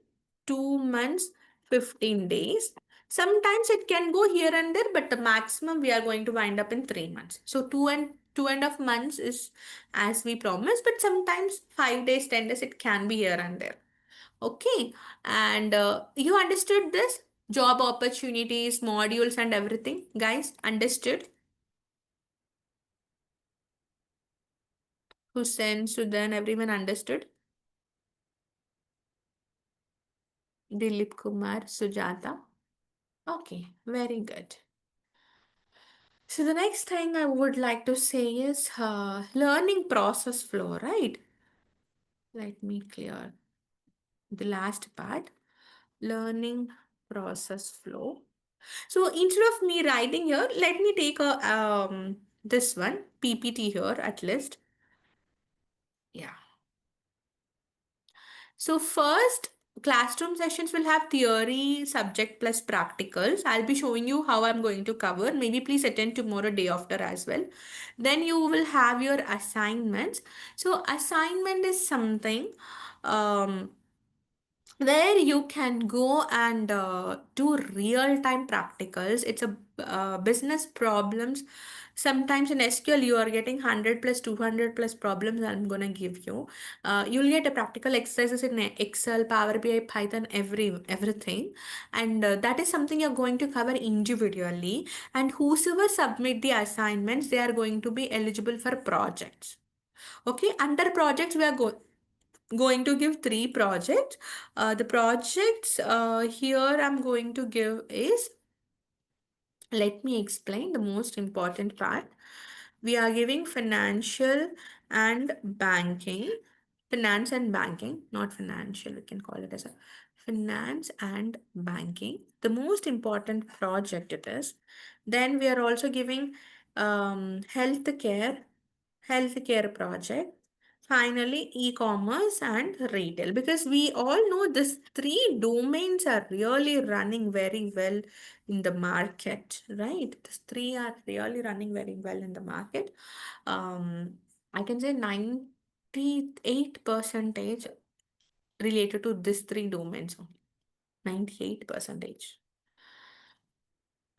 2 months, 15 days. Sometimes it can go here and there, but the maximum we are going to wind up in 3 months. So 2.5 months is as we promised, but sometimes 5 days, 10 days, it can be here and there. Okay. And you understood this? Job opportunities, modules, and everything. Guys, understood? Hussein, Sudan, everyone understood? Dilip Kumar, Sujata. Okay, very good. So the next thing I would like to say is learning process flow, right? Let me clear the last part. Learning process flow. So instead of me writing here, let me take a this one PPT here at least. Yeah. So first, classroom sessions will have theory, subject plus practicals. I'll be showing you how I'm going to cover. Maybe please attend tomorrow day after as well. Then you will have your assignments. So assignment is something um, where you can go and do real-time practicals. It's a business problems. Sometimes in SQL you are getting 100 plus 200 plus problems I'm gonna give you. You'll get a practical exercises in Excel, Power BI, Python, everything, and that is something you're going to cover individually. And whosoever submit the assignments, they are going to be eligible for projects. Okay, under projects we are going to give three projects. The projects here I'm going to give is, let me explain the most important part. We are giving financial and banking, finance and banking, not financial, we can call it as a finance and banking. The most important project it is. Then we are also giving healthcare project, finally e-commerce and retail, because we all know these three domains are really running very well in the market, right? These three are really running very well in the market. um I can say 98 percentage related to these three domains only. 98 percentage.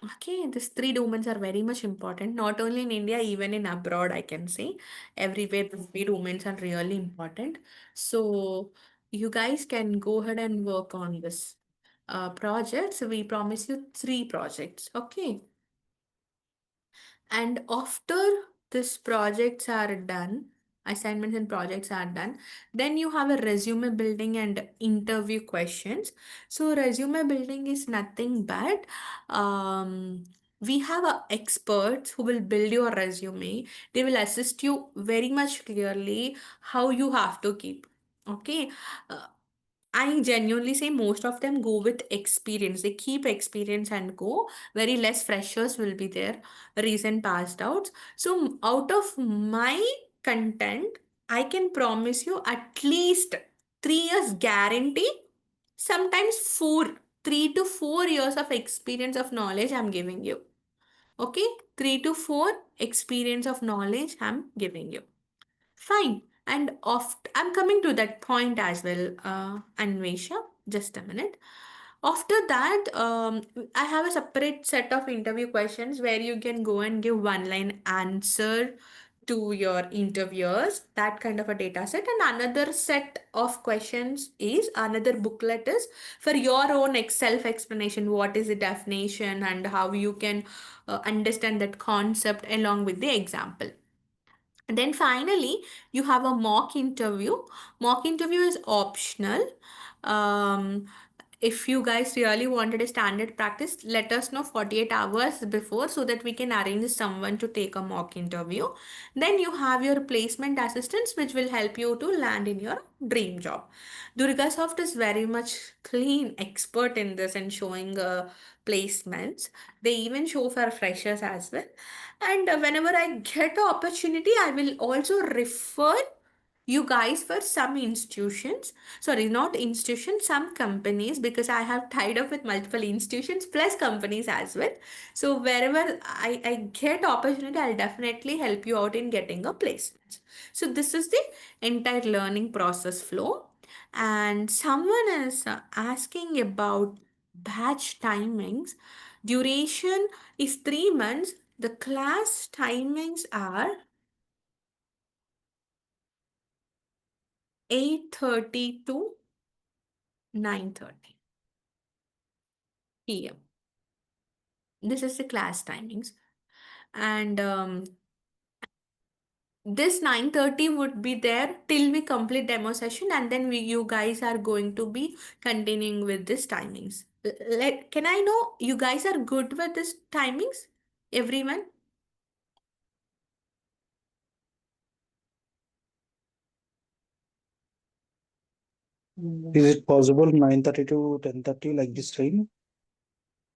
Okay, these three domains are very much important, not only in India, even in abroad, I can say. Everywhere, the three domains are really important. So, you guys can go ahead and work on this project. So, we promise you three projects. Okay. And after these projects are done, assignments and projects are done, then you have a resume building and interview questions. So resume building is nothing but we have experts who will build your resume. They will assist you very much clearly how you have to keep. Okay. Uh, I genuinely say most of them go with experience. They keep experience and go. Very less freshers will be there, recent passed outs. So, out of my content, I can promise you at least 3 years guarantee, sometimes 3 to 4 years of experience of knowledge I'm giving you. Okay, 3 to 4 experience of knowledge I'm giving you. Fine. And oft I'm coming to that point as well, Anvesha. Just a minute. After that, I have a separate set of interview questions where you can go and give one line answer to your interviewers, that kind of a data set. And another set of questions is another booklet is for your own self explanation. What is the definition and how you can understand that concept along with the example. And then finally, you have a mock interview. Mock interview is optional. Um, if you guys really wanted a standard practice, let us know 48 hours before so that we can arrange someone to take a mock interview. Then you have your placement assistance, which will help you to land in your dream job. DurgaSoft is very much clean expert in this and showing placements. They even show for freshers as well. And whenever I get an opportunity, I will also refer you guys for some institutions. Sorry, not institutions, some companies, because I have tied up with multiple institutions plus companies as well. So wherever I get opportunity, I'll definitely help you out in getting a placement. So this is the entire learning process flow. And someone is asking about batch timings. Duration is 3 months. The class timings are 8:30 to 9:30 p.m. This is the class timings. And this 9:30 would be there till we complete demo session, and then you guys are going to be continuing with this timings. Can I know you guys are good with this timings? Everyone? Is it possible 9:30 to 10:30 like this time?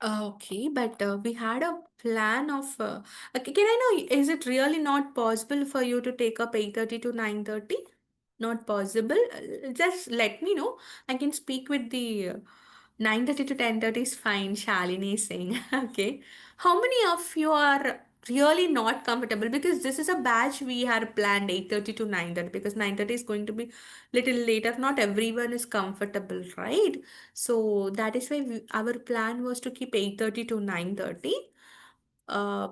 Okay, but we had a plan of. Okay, can I know, is it really not possible for you to take up 8:30 to 9:30? Not possible? Just let me know. I can speak with the 9:30 to 10:30 is fine, Shalini is saying. Okay. How many of you are really not comfortable? Because this is a batch we had planned 8:30 to 9:30, because 9:30 is going to be little later. Not everyone is comfortable, right? So that is why our plan was to keep 8:30 to 9:30. Uh,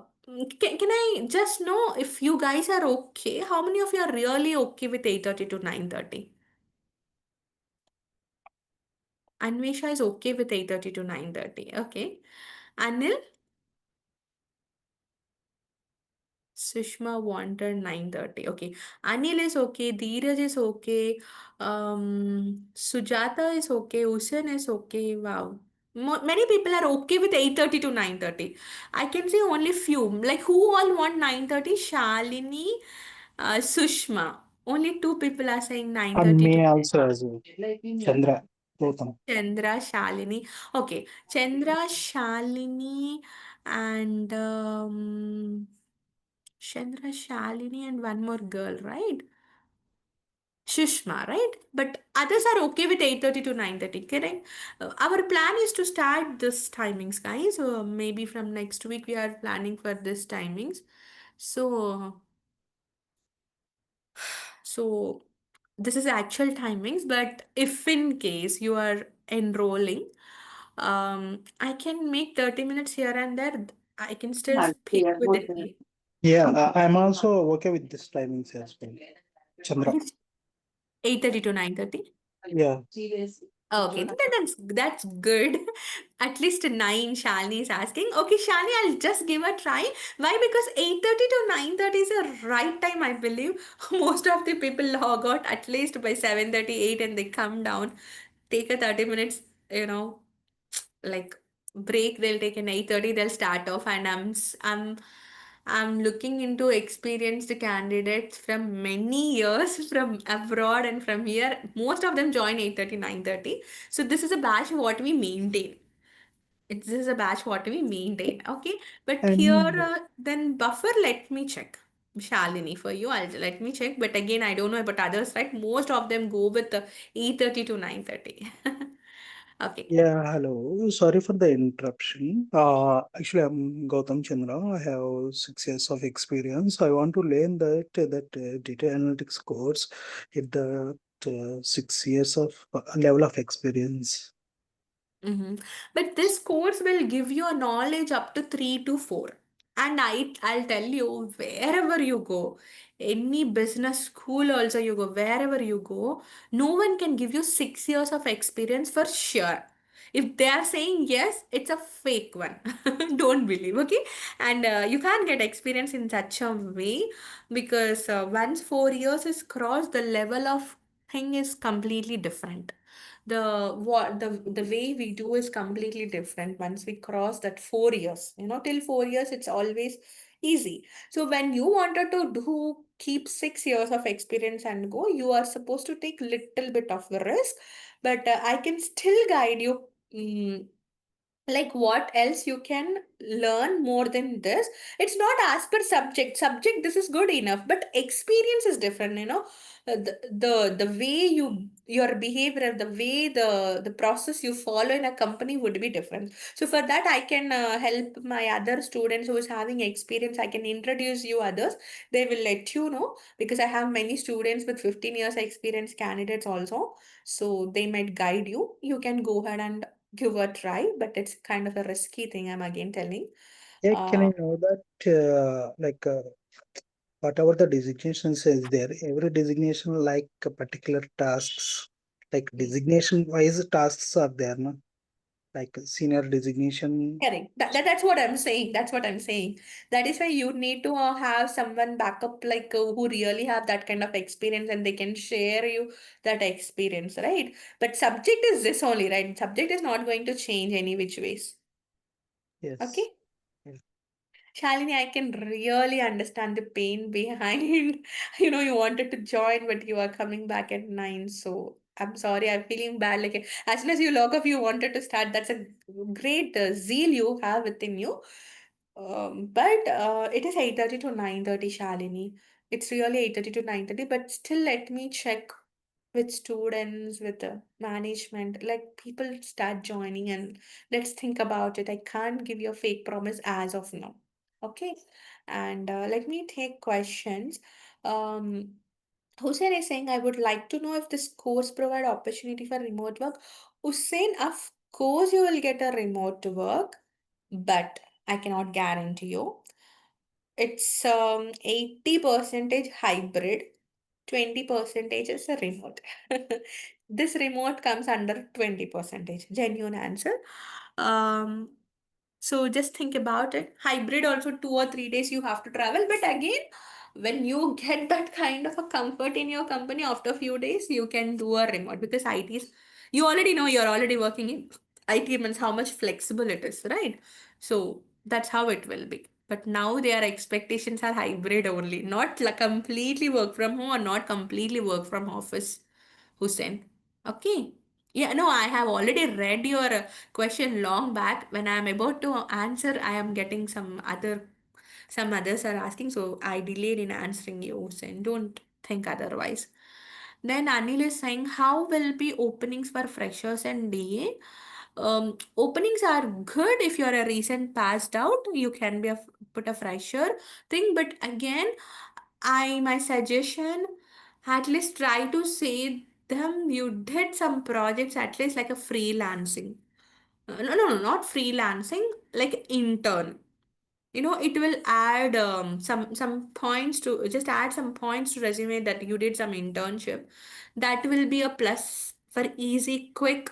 can I just know if you guys are okay? How many of you are really okay with 8:30 to 9:30? Anvesha is okay with 8:30 to 9:30. Okay. Anil, Sushma wanted 9:30. Okay. Anil is okay. Dheeraj is okay. Sujata is okay. Usan is okay. Wow. Many people are okay with 8:30 to 9:30. I can say only few. Like who all want 9:30? Shalini, Sushma. Only two people are saying And 9:30 to me also as well. Chandra. Both. Chandra, Shalini. Okay, Chandra, Shalini, and Chandra, Shalini, and one more girl, right? Shishma, right? But others are okay with 8:30 to 9:30, correct? Our plan is to start this timings, guys. Maybe from next week we are planning for this timings. So, so this is actual timings, but if in case you are enrolling, I can make 30 minutes here and there. I can still speak with the team. Yeah, I'm also okay with this timings as well. Chandra. 8:30 to 9:30. Yeah. Okay, that's good. At least nine, Shalini is asking. Okay, Shalini, I'll just give a try. Why? Because 8:30 to 9:30 is a right time, I believe. Most of the people log out at least by 7:38 and they come down, take a 30 minutes, like break they'll take an 8:30 they'll start off, and I'm looking into experienced candidates from many years from abroad and from here. Most of them join 8:30 9:30. So this is a batch what we maintain. This is a batch what we maintain. Okay. But here, And then buffer, let me check. Shalini, for you, I'll let me check. But again, I don't know about others, right? Most of them go with 8:30 to 9:30. Okay. yeah, hello. Sorry for the interruption. Actually, I'm Gautam Chandra. I have 6 years of experience. I want to learn that data analytics course at the 6 years of level of experience. Mm-hmm. But this course will give you a knowledge up to 3 to 4. And I'll tell you, wherever you go, any business school also you go, wherever you go, no one can give you 6 years of experience for sure. If they are saying yes, it's a fake one. Don't believe, okay? And you can't get experience in such a way, because once 4 years is crossed, the level of thing is completely different. The way we do is completely different once we cross that 4 years. Till 4 years it's always easy. So when you wanted to do keep 6 years of experience and go, you are supposed to take little bit of the risk. But I can still guide you, like what else you can learn more than this. It's not as per subject, this is good enough, but experience is different. The way your behavior, the way the process you follow in a company would be different. So for that I can help my other students who is having experience. I can introduce you others. They will let you know, because I have many students with 15 years experience candidates also. So they might guide you. You can go ahead and give a try, but it's kind of a risky thing, I'm again telling. Yeah, can I Uh, know that whatever the designation says there, every designation like particular tasks, like designation wise tasks are there, no? Like senior designation. Correct. That's what I'm saying. That's what I'm saying. That is why you need to have someone backup, like who really have that kind of experience and they can share you that experience, right? But subject is this only, right? Subject is not going to change any which ways. Yes. Okay? Yes. Shalini, I can really understand the pain behind, you wanted to join, but you are coming back at 9. So I'm sorry, I'm feeling bad. Like, as soon as you log off, you wanted to start. That's a great zeal you have within you. But it is 8:30 to 9:30, Shalini. It's really 8:30 to 9:30, but still let me check with students, with the management, like people start joining, and let's think about it. I can't give you a fake promise as of now. Okay. And let me take questions. Um, Hussein is saying, I would like to know if this course provide opportunity for remote work. Hussein, of course you will get a remote work, but I cannot guarantee you. It's 80 percentage hybrid, 20 percentage is a remote. This remote comes under 20 percentage. Genuine answer. Um, so just think about it. Hybrid also 2 or 3 days you have to travel. But again, when you get that kind of a comfort in your company after a few days, you can do a remote, because IT is, you already know you're already working in IT means how much flexible it is, right? So that's how it will be. But now their expectations are hybrid only, not like completely work from home or not completely work from office, Hussein. Okay. Yeah, no, I have already read your question long back. When I am about to answer, I am getting some others are asking, so I delayed in answering you, Hussein. Don't think otherwise. Then Anil is saying, how will be openings for freshers and DA? Openings are good if you're a recent passed out. You can be put a fresher thing, but again, my suggestion, at least try to say them you did some projects at least like a freelancing. No, not freelancing, like intern. It will add some points to just add some points to resume that you did some internship. That will be a plus for easy quick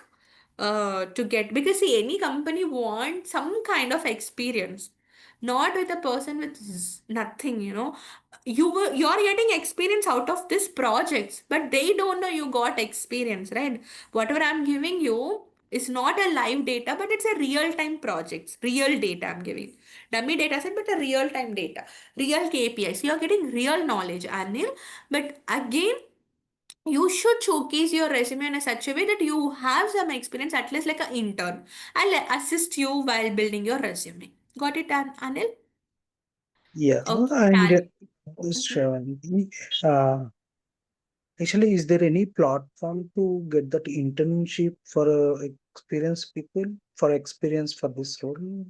to get, because see, any company wants some kind of experience, not with a person with nothing. You're getting experience out of this projects, but they don't know you got experience, right? Whatever I'm giving you is not a live data, but it's a real time projects, real data I'm giving. Dummy data set, but a real time data, real KPIs. You're getting real knowledge, Anil. But again, you should showcase your resume in a such a way that you have some experience, at least like an intern. I'll assist you while building your resume. Got it, Anil? Yeah, Okay, and done. Mhm. Shravanthi, actually, is there any platform to get that internship for experienced people for experience for this role?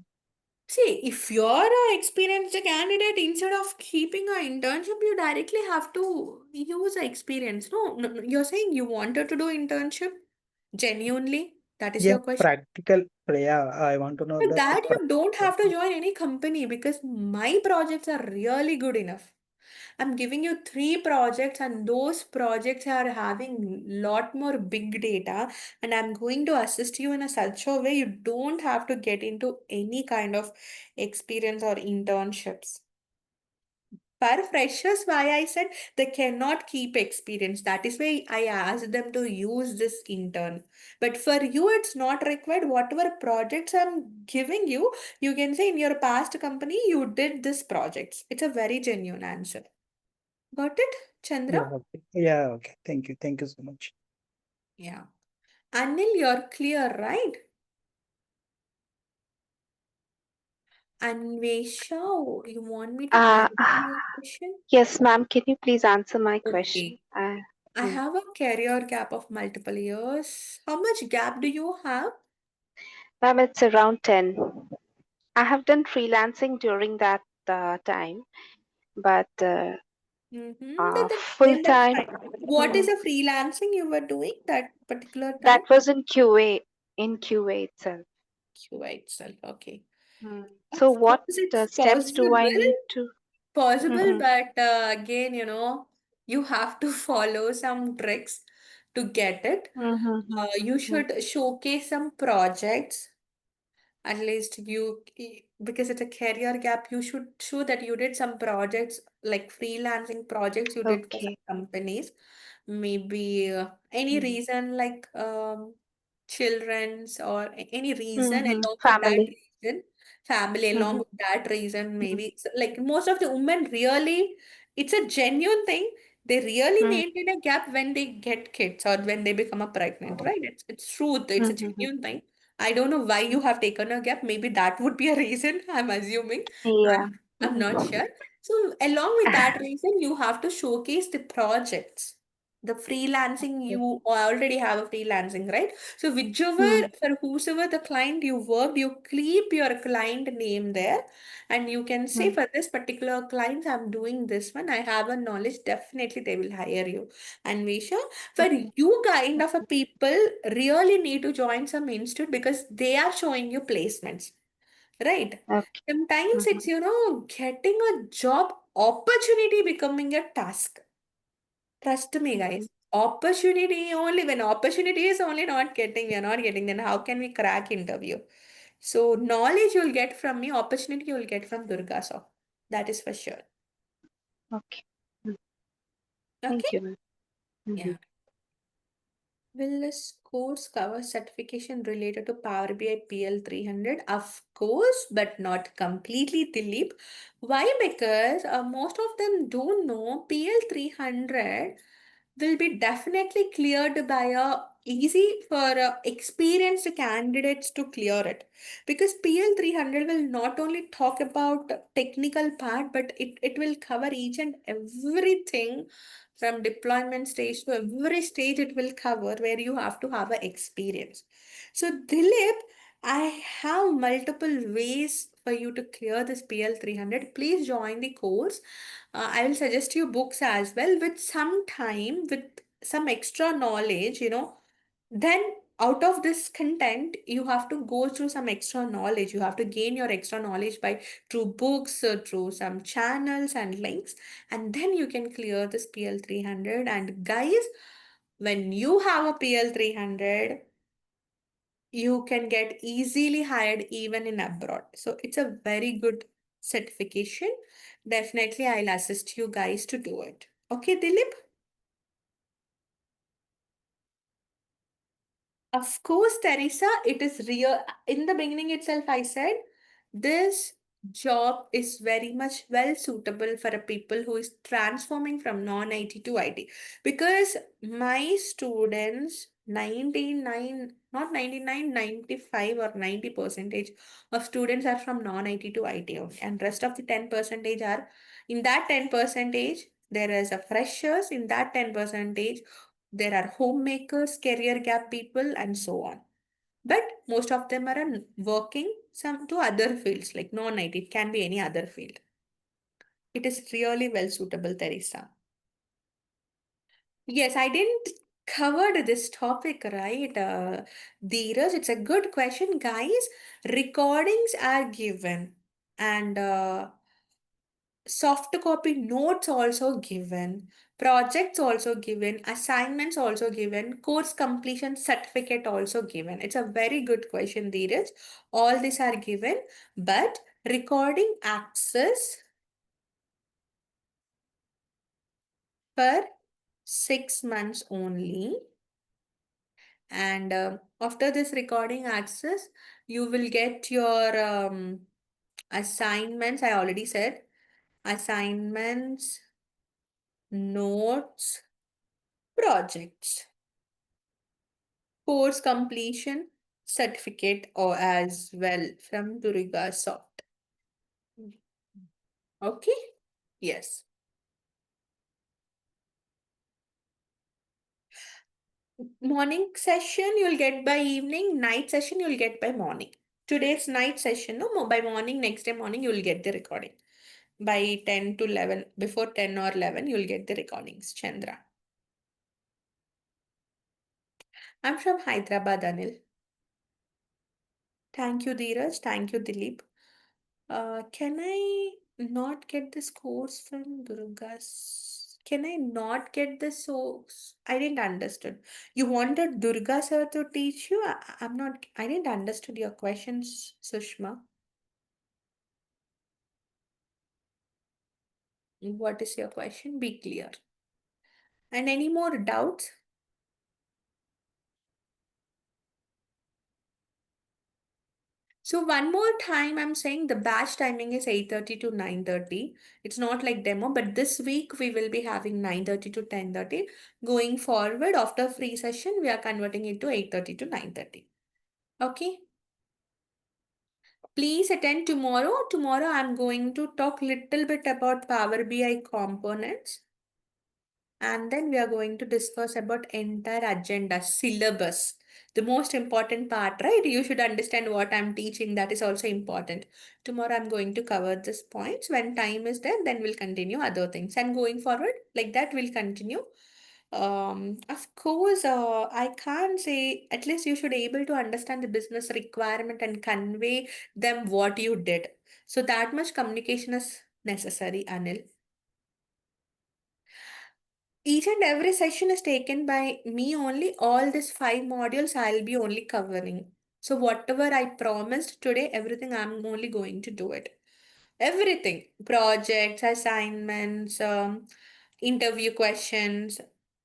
See, if you're an experienced candidate, instead of keeping an internship, you directly have to use the experience. No, you're saying you wanted to do internship genuinely. That is Yeah, your question. practical. Yeah, I want to know But that that you don't have to practical. join any company, because my projects are really good enough. I'm giving you three projects, and those projects are having lot more big data, and I'm going to assist you in a such a way you don't have to get into any kind of experience or internships. For freshers, why I said they cannot keep experience. That is why I asked them to use this intern. But for you, it's not required. Whatever projects I'm giving you, you can say in your past company, you did this projects. It's a very genuine answer. Got it, Chandra? Yeah, okay. Yeah, okay. Thank you. Thank you so much. Yeah. Anil, you're clear, right? Anvesha, you want me to Uh, answer your question? yes, ma'am. Can you please answer my question? Okay. I Hmm. have a career gap of multiple years. How much gap do you have? Ma'am, it's around 10. I have done freelancing during that time, but Mm-hmm. full Then that's time, fine. What is mhm, the freelancing you were doing that particular time? that was in QA, in QA itself. QA itself. Okay. Hmm. So, Of what course, it's steps do I possible. need to? Possible, Hmm. but again, you have to follow some tricks to get it. Hmm. You should showcase some projects. At least because it's a career gap, you should show that you did some projects, like freelancing projects you did for some Okay. companies. Maybe any Hmm. reason, like children's, or any reason Hmm. along with that Family. reason, family along Hmm. with that reason, maybe. So, like most of the women really, it's a genuine thing. They really Hmm. maintain a gap when they get kids or when they become a pregnant, right? It's truth. It's a Hmm. genuine thing. I don't know why you have taken a gap. Maybe that would be a reason, I'm assuming. Yeah. I'm not sure. So, along with that reason, you have to showcase the projects. The freelancing, Okay. you already have a freelancing, right? So, whichever, Hmm. for whosoever the client you worked, you keep your client name there. And you can say, Hmm. for this particular client, I'm doing this one. I have a knowledge. Definitely, they will hire you. And Visha, for you kind of a people really need to join some institute, because they are showing you placements, right? Okay. Sometimes Hmm. it's, getting a job opportunity becoming a task. Trust me, Hmm. guys. Opportunity only, when opportunity is only not getting, we are not getting, then how can we crack interview? So knowledge you'll get from me, opportunity you'll get from DurgaSoft. That is for sure. Okay. Hmm. Okay? Thank you, ma'am. Hmm. Yeah. Will this course cover certification related to Power BI PL 300? Of course, but not completely, Dilip. Why? Because most of them don't know PL 300. will be definitely cleared by a easy for experienced candidates to clear it, because PL 300 will not only talk about technical part, but it will cover each and everything from deployment stage to every stage. It will cover where you have to have a experience. So Dilip, I have multiple ways for you to clear this PL 300. Please join the course. I will suggest you books as well with some time, with some extra knowledge, Then out of this content, you have to go through some extra knowledge. You have to gain your extra knowledge by through books, through some channels and links, and then you can clear this PL 300. And guys, when you have a PL 300, you can get easily hired even in abroad. So it's a very good certification. Definitely, I'll assist you guys to do it. Okay, Dilip? Of course, Teresa, it is real. In the beginning itself, I said this job is very much well suitable for a people who is transforming from non-IT to IT. Because my students, 99, not 99, 95 or 90 percentage of students are from non-IT to IT only. And rest of the 10 percentage are, in that 10 percentage, there is a freshers. In that 10 percentage, there are homemakers, career gap people, and so on. But most of them are working some to other fields like non-IT. It can be any other field. It is really well suitable, Teresa. Yes, I didn't covered this topic, right? Dheeraj, it's a good question, guys. Recordings are given, and soft copy notes also given, projects also given, assignments also given, course completion certificate also given. It's a very good question, Dheeraj. All these are given, but recording access for 6 months only. And after this recording access, you will get your assignments. I already said assignments, notes, projects, course completion certificate or as well from DurgaSoft. Okay? Yes. Morning session you'll get by evening, night session you'll get by morning. Today's night session, no, by morning, next day morning you'll get the recording. By 10 to 11, before 10 or 11, you'll get the recordings, Chandra. I'm from Hyderabad, Anil. Thank you, Dheeraj. Thank you, Dilip. Can I not get this course from Durga's? Can I not get this? So I didn't understood. You wanted Durga sir to teach you? I'm not. I didn't understood your questions, Sushma. What is your question? Be clear. And any more doubts? So one more time, I'm saying the batch timing is 8:30 to 9:30. It's not like demo, but this week we will be having 9:30 to 10:30. Going forward, after free session, we are converting it to 8:30 to 9:30. Okay. Please attend tomorrow. Tomorrow I'm going to talk little bit about Power BI components. And then we are going to discuss about entire agenda, syllabus. The most important part, right? You should understand what I'm teaching. That is also important. Tomorrow I'm going to cover this points. When time is there, then we'll continue other things. And going forward, like that, we'll continue. Of course, I can't say, at least you should able to understand the business requirement and convey them what you did. So that much communication is necessary, Anil. Each and every session is taken by me only. All these 5 modules I'll be only covering. So whatever I promised today, everything I'm only going to do it. Everything. Projects, assignments, interview questions,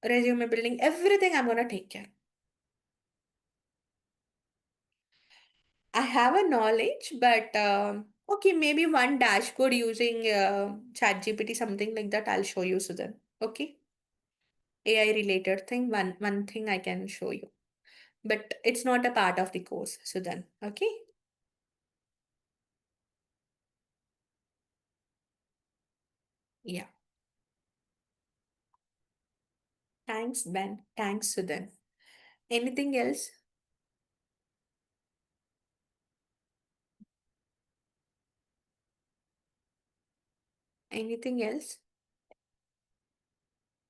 resume building, everything I'm gonna take care. I have a knowledge, but okay, maybe one dashboard using ChatGPT, something like that, I'll show you, Sudan. Okay. AI related thing. One thing I can show you, but it's not a part of the course. So then, okay. Yeah. Thanks, Ben. Thanks, Sudan. Anything else? Anything else?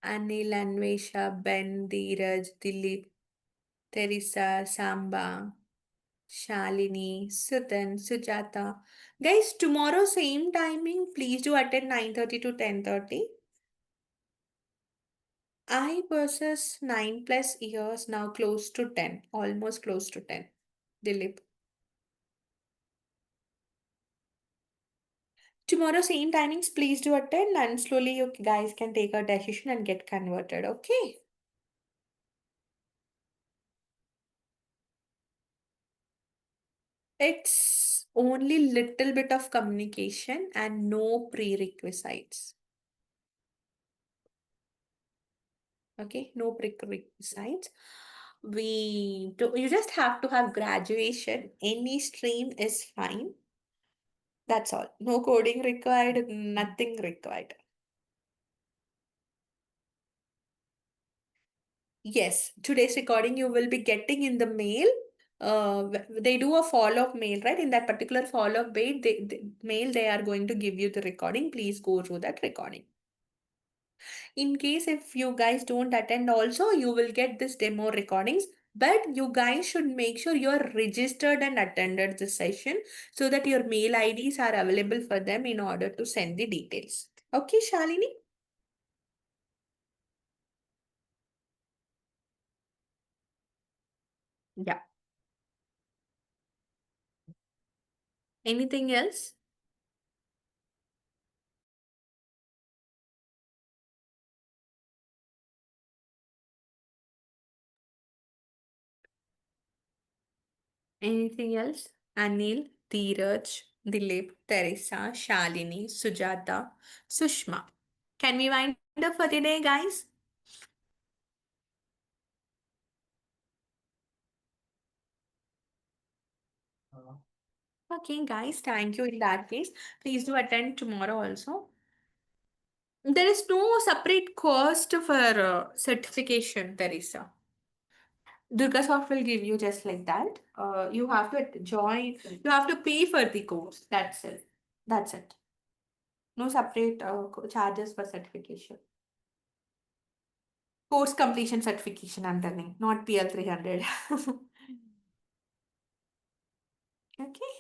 Anil, Anvesha, Ben, Dheeraj, Dilip, Teresa, Samba, Shalini, Sudan, Sujata. Guys, tomorrow same timing. Please do attend 9:30 to 10:30. I versus 9 plus years, now close to 10, almost close to 10. Dilip. Tomorrow same timings, please do attend and slowly you guys can take a decision and get converted. Okay. It's only little bit of communication and no prerequisites. Okay, no prerequisites. You just have to have graduation. Any stream is fine. That's all. No coding required, nothing required. Yes, today's recording you will be getting in the mail. They do a follow-up mail, right? In that particular follow-up mail, they are going to give you the recording. Please go through that recording. In case if you guys don't attend also, you will get this demo recordings. But you guys should make sure you're registered and attended the session so that your mail IDs are available for them in order to send the details. Okay, Shalini? Yeah. Anything else? Anything else? Anil, Dheeraj, Dilip, Teresa, Shalini, Sujata, Sushma. Can we wind up for today, guys? Okay, guys, thank you in that case. Please do attend tomorrow also. There is no separate cost for certification, Teresa. DurgaSoft will give you just like that. You have to join, you have to pay for the course. That's it. That's it. No separate charges for certification. Course completion certification, I'm telling, not PL 300. Okay.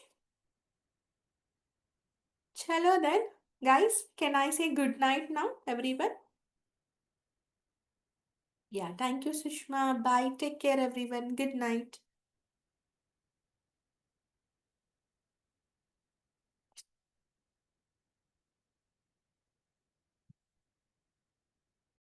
Chalo then. Guys, can I say good night now, everyone? Yeah, thank you, Sushma. Bye. Take care, everyone. Good night.